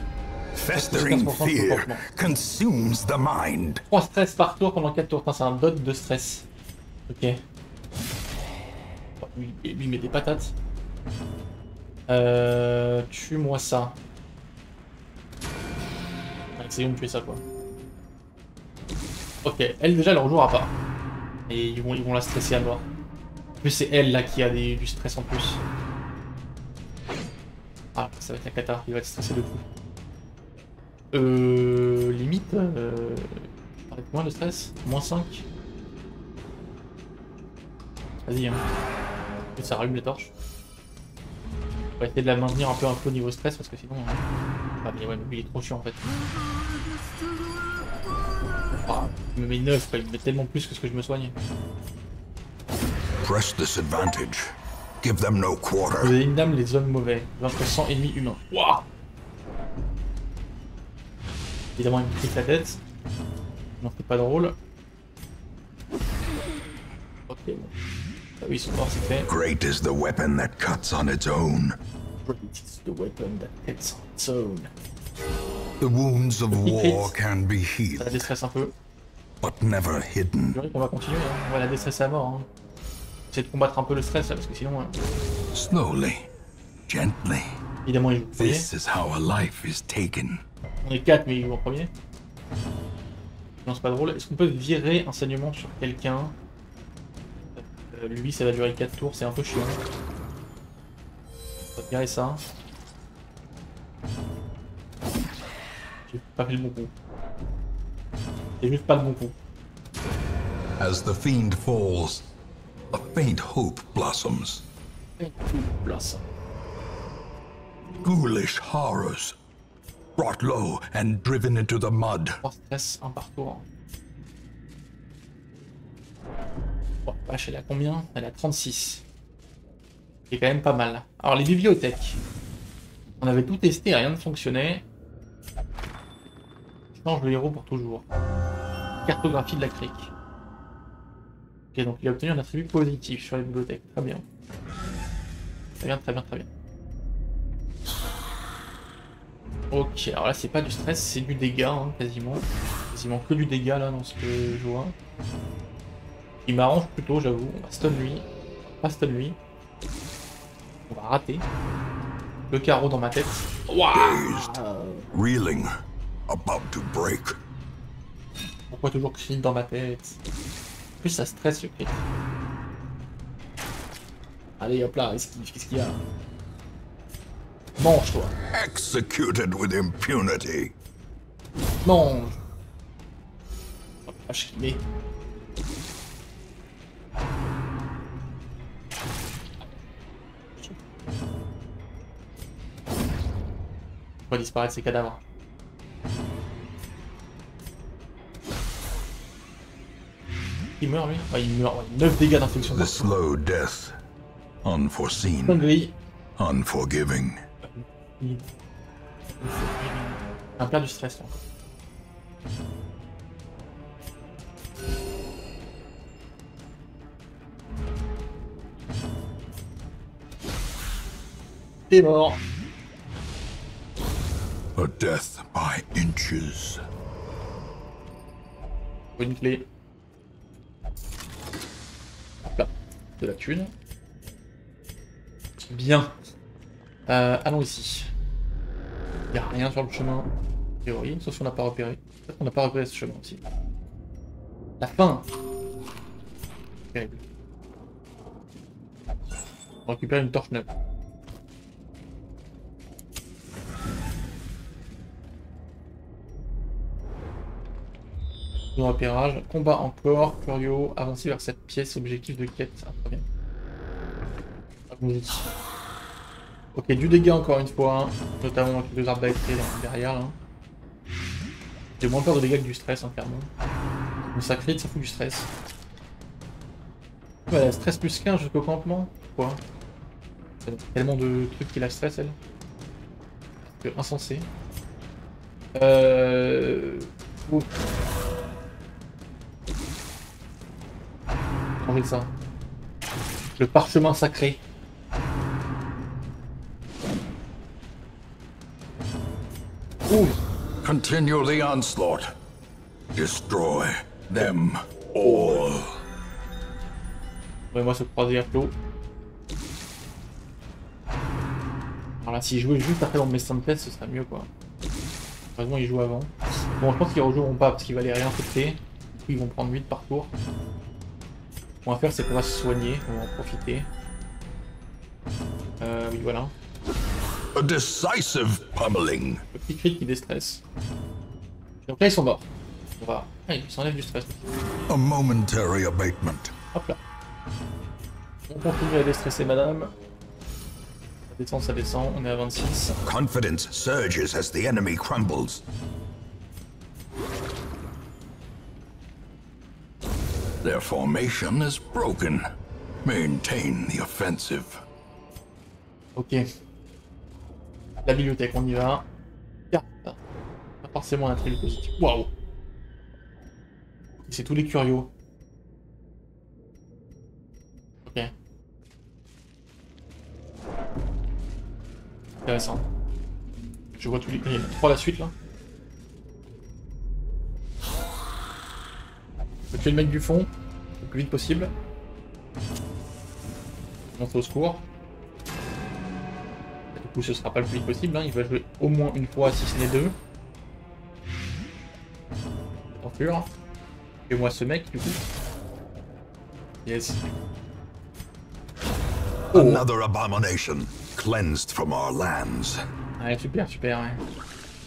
Festering 15% de fear comportement. consumes the mind. 3 stress par tour pendant 4 tours. C'est un dot de stress. Ok. Lui met des patates. Tue-moi ça. Essayons de tuer ça quoi. Ok, elle déjà elle ne rejouera pas. Et ils vont la stresser à mort. En plus c'est elle là qui a du stress en plus. Ah ça va être la cata, il va être stressé de fou. Limite, arrête moins de stress, moins 5. Vas-y hein. Ça rallume les torches. On va essayer de la maintenir un peu au niveau stress parce que sinon... Ah mais ouais, mais lui il est trop chiant en fait. Ah, il me met 9 quoi, il me met tellement plus que ce que je me soigne. Press this advantage. Give them no quarter. Vous avez une dame, les hommes mauvais. 20% ennemis humains. Waouh. Évidemment, il me pique la tête. Non, c'est pas drôle. Ok, bon. Ah oui, ils sont morts, c'est fait. Great is the weapon that cuts on its own. Great is the weapon that cuts on its own. The wounds of war can be Ça healed, la déstresse un peu. but never hidden. Je dirais qu'on va continuer, hein. On va la déstresser à mort. Hein. Essayer de combattre un peu le stress là, parce que sinon... Slowly, gently. Évidemment, il joue en premier. This is how a life is taken. On est 4, mais il joue en premier. Non, c'est pas drôle. Est-ce qu'on peut virer un saignement sur quelqu'un? Lui, ça va durer 4 tours, c'est un peu chiant. On va virer ça. J'ai pas fait le bon coup. C'est juste pas le bon coup. As the fiend falls, a faint hope blossoms. Blossom. Ghoulish horrors, brought low and driven into the mud. 3 stress, 1 par tour. Bon, vache, elle est à combien? Elle est à 36. C'est quand même pas mal. Alors, les bibliothèques. On avait tout testé, rien ne fonctionnait. Change le héros pour toujours. Cartographie de la crique. Ok, donc il a obtenu un attribut positif sur les bibliothèques. Très bien. Très bien, très bien, très bien. Ok, alors là c'est pas du stress, c'est du dégât, hein, quasiment. Quasiment que du dégât là dans ce que je vois. Il m'arrange plutôt, j'avoue. On va stun lui. Pas stun lui. On va rater. Le carreau dans ma tête. Dazed, reeling, about to break. Pourquoi toujours cri dans ma tête? En plus ça stresse le cri. Allez hop là, esquive, qu'est-ce qu'il y a? Mange toi. Executed with impunity. Mange. Oh, vache qu'il est. On va disparaître ces cadavres. Il meurt lui? Ouais, il meurt. Ouais, 9 dégâts d'infection. The slow death, unforeseen, Connerie. unforgiving. On perd du stress là. T'es mort. A death by inches. Une clé. Hop là. De la thune. Bien. Allons ici. Il n'y a rien sur le chemin. A priori, sauf si on n'a pas repéré. Peut-être qu'on n'a pas repéré ce chemin aussi. La fin. Terrible. On récupère une torche neuve. De repérage. Combat encore. Curio. Avancer vers cette pièce. Objectif de quête. Ah, très bien. Allons-y. Ok, du dégât encore une fois, hein, notamment avec les 2 arbres d'AFK derrière là. J'ai moins peur de dégâts que du stress, hein, clairement. Mais ça crit, ça fout du stress. Ouais, stress plus 15 jusqu'au campement. Pourquoi? Ça a tellement de trucs qui la stress, elle. C'est insensé. Ouf. Changer ça. Le parchemin sacré. Ouh. Continue the onslaught. Destroy them all. Ouais, moi se croiser à flot. Alors là, s'il jouait juste après dans mes Tempest, ce serait mieux quoi. Heureusement, ils jouent avant. Bon, je pense qu'ils rejoueront pas parce qu'ils va les réinfecter. Du coup, ils vont prendre 8 par tour. Ce qu'on va faire, c'est qu'on va se soigner, on va en profiter. Oui, voilà. A decisive pummeling. Le petit crit qui déstresse. Donc là, ils sont morts. On va. Ah, ils s'enlèvent du stress. A momentary abatement. Hop là. On continue à déstresser madame. Ça descend, on est à 26. Confidence surges as the enemy crumbles. Their formation is broken. Maintain the offensive. Ok. La bibliothèque, on y va. Carte. Pas forcément un truc positif. Waouh. C'est tous les curieux. Ok. Intéressant. Je vois tous les... Il y en a 3 à la suite là. Je vais tuer le mec du fond le plus vite possible. Monter au secours. Du coup ce sera pas le plus vite possible, hein. Il va jouer au moins une fois si ce n'est 2. Enculure. Et moi ce mec du coup. Yes. Oh. Another abomination cleansed from our lands. Ouais, super, super, ouais.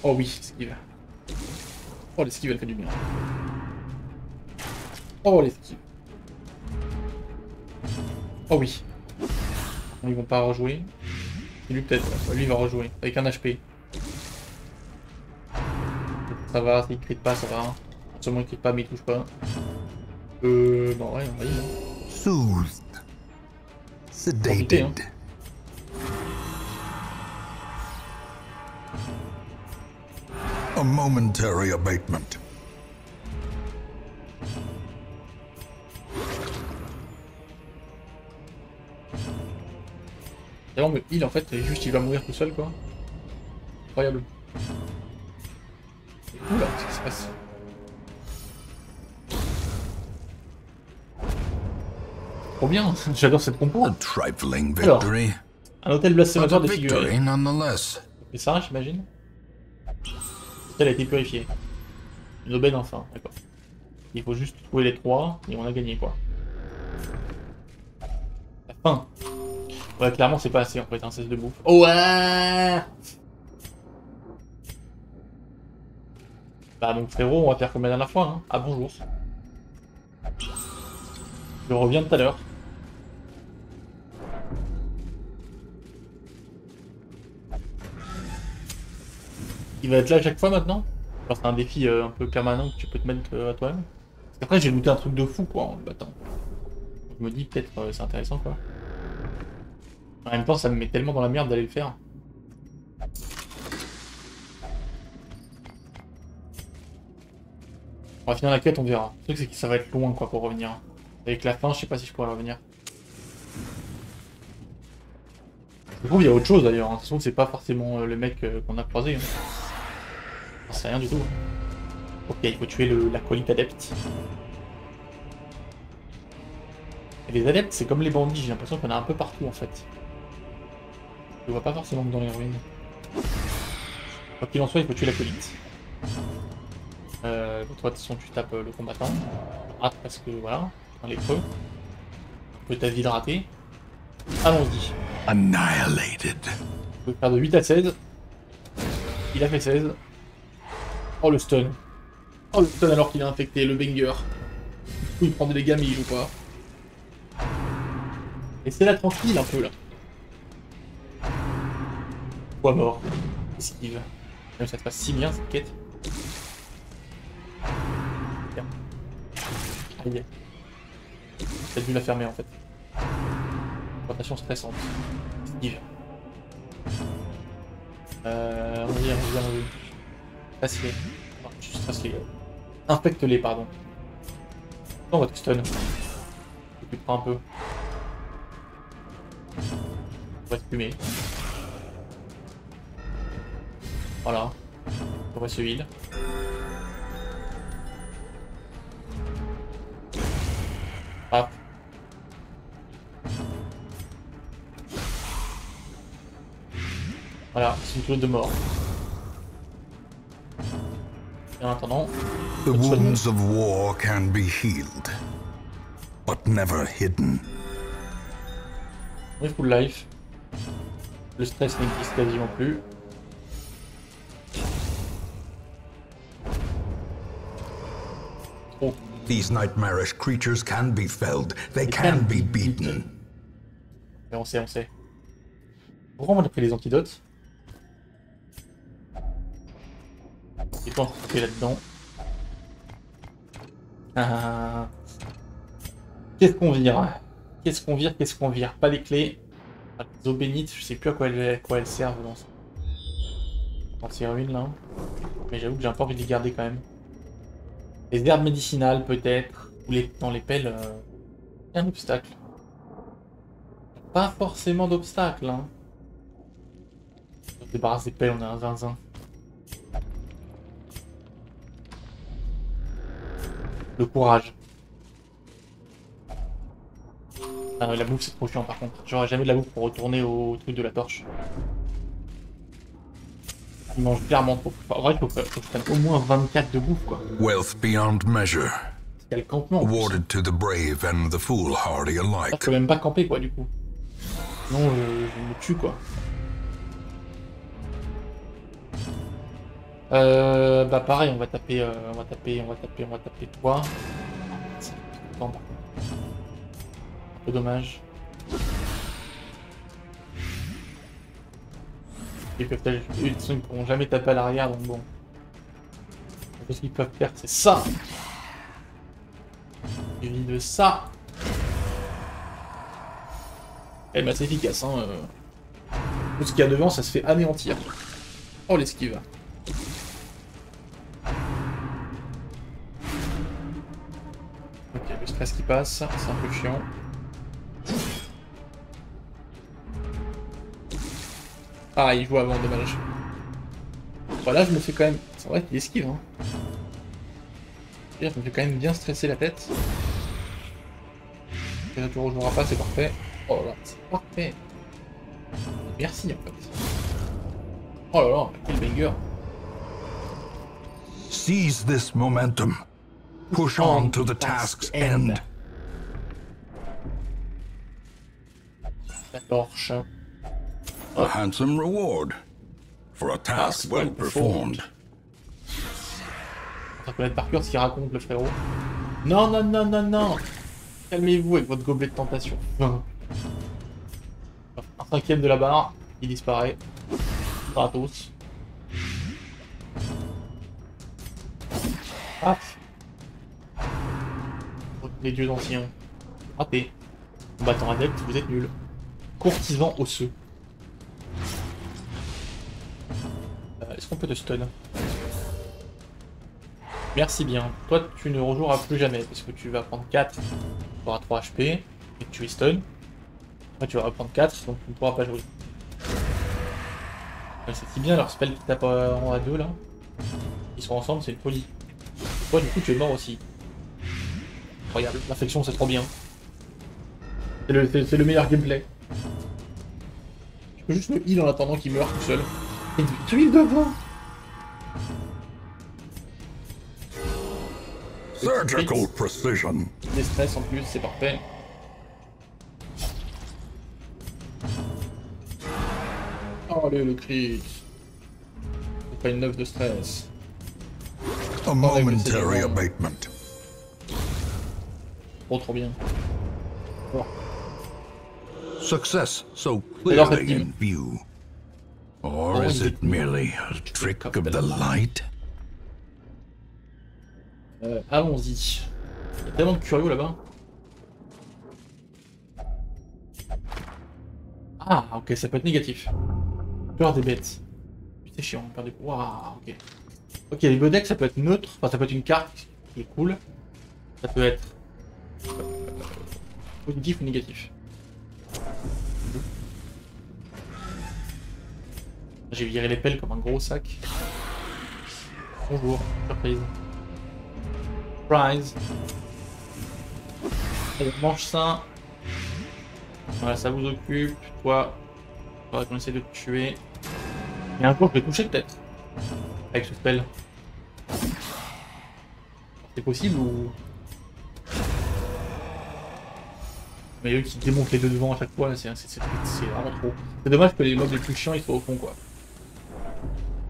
Oh oui, esquive. Oh, l'esquive, elle fait du bien. Oh, l'esquive. Oh oui. Ils vont pas rejouer. Et lui, peut-être. Lui, il va rejouer. Avec un HP. Ça va, s'il crit pas, ça va. Seulement il crit pas, mais il touche pas. Bon, ouais, on va y aller. Soothed. Profitez, hein. Sedated. A momentary abatement. D'ailleurs, me heal en fait, et juste il va mourir tout seul quoi. Incroyable. Oula, qu'est-ce qui se passe? Trop bien, j'adore cette compo. A trifling Alors, victory, un hôtel but blasphémateur a défiguré. victory nonetheless. Et ça, j'imagine. Elle a été purifiée. Une aubaine enfin, d'accord. Il faut juste trouver les 3 et on a gagné quoi. La fin. Ouais, clairement c'est pas assez en fait, un 16 de bouffe. Oh ouais. Bah donc frérot, on va faire comme la dernière fois, hein. Ah bonjour. Je reviens tout à l'heure. Il va être là à chaque fois maintenant? Genre c'est un défi un peu permanent que tu peux te mettre à toi-même. Parce qu'après j'ai looté un truc de fou quoi en le battant. Je me dis peut-être c'est intéressant quoi. En même temps ça me met tellement dans la merde d'aller le faire. On va finir la quête, on verra. Le truc c'est que ça va être loin quoi pour revenir. Avec la fin je sais pas si je pourrais revenir. Je trouve qu'il y a autre chose d'ailleurs, hein. De toute façon c'est pas forcément le mec qu'on a croisé. Hein. C'est rien du tout. Ok, il faut tuer l'acolyte adepte. Et les adeptes, c'est comme les bandits, j'ai l'impression qu'il y en a un peu partout en fait. Je le vois pas forcément que dans les ruines. Quoi qu'il en soit, il faut tuer l'acolyte. Toi, de toute façon, tu tapes le combattant. Rate parce que voilà, dans les creux. Un peu ta vie de rater. Allons-y. Annihilated. On peut faire de 8 à 16. Il a fait 16. Oh le stun. Oh le stun alors qu'il est infecté, le banger. Du coup il prend des dégâts mais il joue pas. Laissez-la tranquille un peu là. Poids mort. Esquive. Même ça se passe si bien cette quête. Bien. Aïe. T'as dû la fermer en fait. Rotation stressante. Esquive. On y Stress-les. Non, je stress-les. Infecte-les, pardon. Non, on va te stun. Tu te prends un peu. On va te fumer. Voilà. On va se heal. Ah. Voilà, c'est une clé de mort. Et en attendant... The wounds of war can be healed, but never hidden. On est full life. Le stress n'existe quasiment plus. Oh. These nightmarish creatures can be felled. They can be beaten. Mais on sait. Pourquoi on a pris les antidotes? Et toi, on est là-dedans. Ah. Qu'est-ce qu'on vire? Qu'est-ce qu'on vire? Pas les clés. Ah, les eaux bénites, je sais plus à quoi elles servent dans ces ruines là. Mais j'avoue que j'ai un peu envie de les garder quand même. Les herbes médicinales peut-être. Ou dans les pelles. Il y a un obstacle. Pas forcément d'obstacle. Hein. On se débarrasse des pelles, on a un zinzin. Le courage. Ah non, la bouffe c'est trop chiant par contre. J'aurais jamais de la bouffe pour retourner au truc de la torche. Il mange clairement trop. Enfin, en vrai, il faut que je prenne au moins 24 de bouffe quoi. Wealth beyond measure. Il y a le campement. Awarded to the brave and the foolhardy alike. Je peux même pas camper quoi du coup. Sinon je me tue quoi. Bah pareil, on va taper toi. C'est un peu dommage. Ils ne pourront jamais taper à l'arrière, donc bon. Ce qu'ils peuvent faire, c'est ça. Suivi de ça. Eh ben c'est efficace, hein. Tout ce qu'il y a devant, ça se fait anéantir. Oh l'esquive. Ok, le stress qui passe, c'est un peu chiant. Ah, il joue avant, dommage. Voilà, je me fais quand même... C'est vrai qu'il esquive, hein. Je me fais quand même bien stresser la tête. Le tour jouera pas, c'est parfait. Oh là là, c'est parfait. Merci, en fait. Oh là là, quel banger. Seize this momentum. Push on to the task's end. La torche. A handsome reward for a task well performed. On va connaître par cœur ce qu'il raconte le frérot. Non, non, non, non, non. Calmez-vous avec votre gobelet de tentation. Un cinquième de la barre, il disparaît. Gratos. Paf. Les dieux anciens. Raté. Combattant adepte, vous êtes nul. Courtisan osseux. Est-ce qu'on peut te stun? Merci bien. Toi, tu ne rejoueras plus jamais parce que tu vas prendre 4, tu auras 3 HP et que tu es stun. Toi, tu vas reprendre 4, donc tu ne pourras pas jouer. C'est si bien leur spell qui tape en A2 là. Ils sont ensemble, c'est une folie. Toi, du coup, tu es mort aussi. Incroyable, l'infection c'est trop bien. C'est le meilleur gameplay. Je peux juste le heal en attendant qu'il meure tout seul. Et tu heal devant. Surgical precision. Des stress en plus, c'est parfait. Oh le crit. C'est pas une 9 de stress. A momentary abatement. Oh trop bien. Bon. Success so clearly in view. Or is it merely a trick of the light? Allons-y. Il y a tellement de curieux là-bas. Ah, ok, ça peut être négatif. Peur des bêtes. C'est chiant, peur des... Waouh, ok. Ok, les Bodex, ça peut être neutre. Enfin, ça peut être une carte qui est cool. Ça peut être... positif ou négatif. J'ai viré les pelles comme un gros sac. Bonjour, surprise. Surprise. Allez, mange ça. Voilà, ça vous occupe. Toi, il faudra qu'on essaie de te tuer. Et un jour, je vais toucher peut-être. Avec ce spell. C'est possible ou... Mais eux qui démontent les deux devant à chaque fois, c'est vraiment trop. C'est dommage que les mobs les plus chiants ils soient au fond quoi.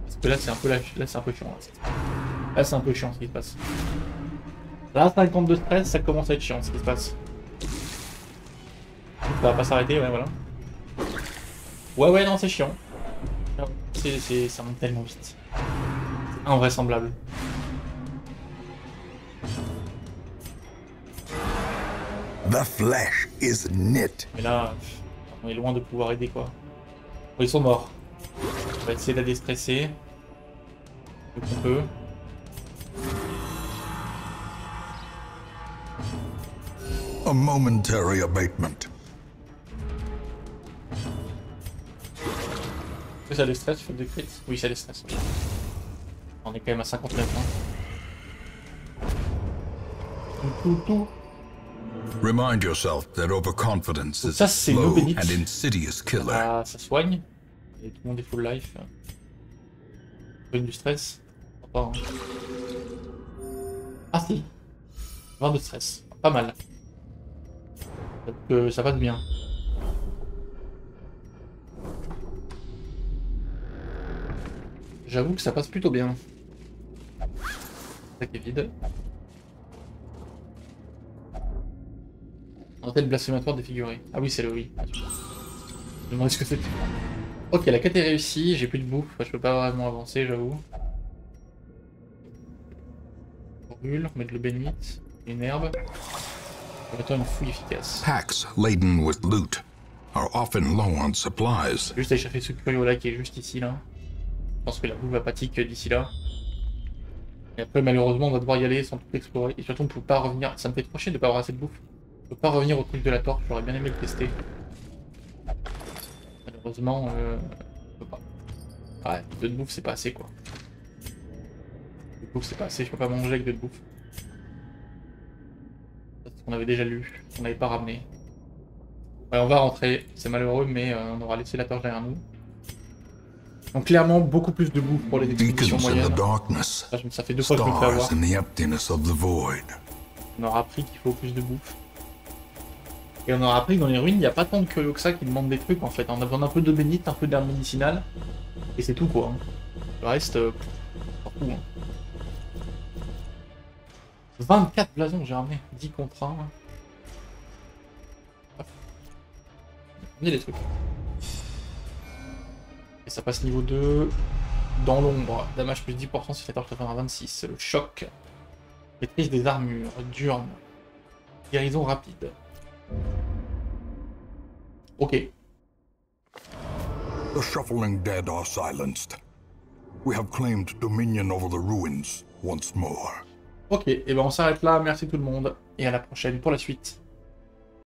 Parce que là c'est un peu là c'est un peu chiant. Là c'est un peu chiant ce qui se passe. Là 50 de stress, ça commence à être chiant ce qui se passe. Ça va pas s'arrêter, ouais voilà. Ouais non c'est chiant. Ça monte tellement vite. C'est invraisemblable. The flesh is knit. Mais là, on est loin de pouvoir aider quoi. Bon, ils sont morts. On va essayer de la déstresser. Le qu'on peut. A momentary abatement. Est-ce que ça déstresse, il faut des crits? Oui, ça déstresse. On est quand même à 59 hein. Tout. Remind yourself that overconfidence is Ça, a c'est slow l'eau bénite. and insidious killer. Ah, ça soigne. Et tout le monde est full life. Soigne du stress. Pas, hein. Ah si. 20 de stress. Pas mal. Donc, ça passe bien. J'avoue que ça passe plutôt bien. Ça qui est vide. On appelle blasphématoire défiguré. Ah oui, c'est le oui. Je me demandais ce que c'était. Ok, la quête est réussie, j'ai plus de bouffe, je peux pas vraiment avancer, j'avoue. Brûle, on met de l'eau bénite, une herbe. Mettons une fouille efficace. Packs laden with loot are often low on supplies. Juste aller chercher ce curio là qui est juste ici là. Je pense que la bouffe va pas tic d'ici là. Et après malheureusement on va devoir y aller sans tout explorer. Et surtout on peut pas revenir. Ça me fait trop chier de pas avoir assez de bouffe. On peut pas revenir au truc de la torche, j'aurais bien aimé le tester. Malheureusement on peut pas. Ouais, 2 de bouffe c'est pas assez quoi. 2 de bouffe c'est pas assez, je peux pas manger avec 2 de bouffe. C'est ce qu'on avait déjà lu, on n'avait pas ramené. Ouais, on va rentrer, c'est malheureux mais on aura laissé la torche derrière nous. Donc clairement beaucoup plus de bouffe pour les expéditions moyennes. Ça fait 2 fois que je me fais avoir. On aura appris qu'il faut plus de bouffe. Et on aura appris que dans les ruines, il n'y a pas tant de curieux que ça qui demandent des trucs en fait. On a besoin d'un peu d'eau bénite, un peu d'herbe médicinale. Et c'est tout quoi. Hein. Le reste, partout. Hein. 24 blasons j'ai ramené. 10 contrats. On a des trucs. Et ça passe niveau 2. Dans l'ombre. Damage plus 10% si la torche à 26. Le choc. Maîtrise des armures. Diurne. Guérison rapide. Ok. The shuffling dead are silenced. We have claimed dominion over the ruins once more. Ok, et ben on s'arrête là, merci tout le monde, et à la prochaine pour la suite.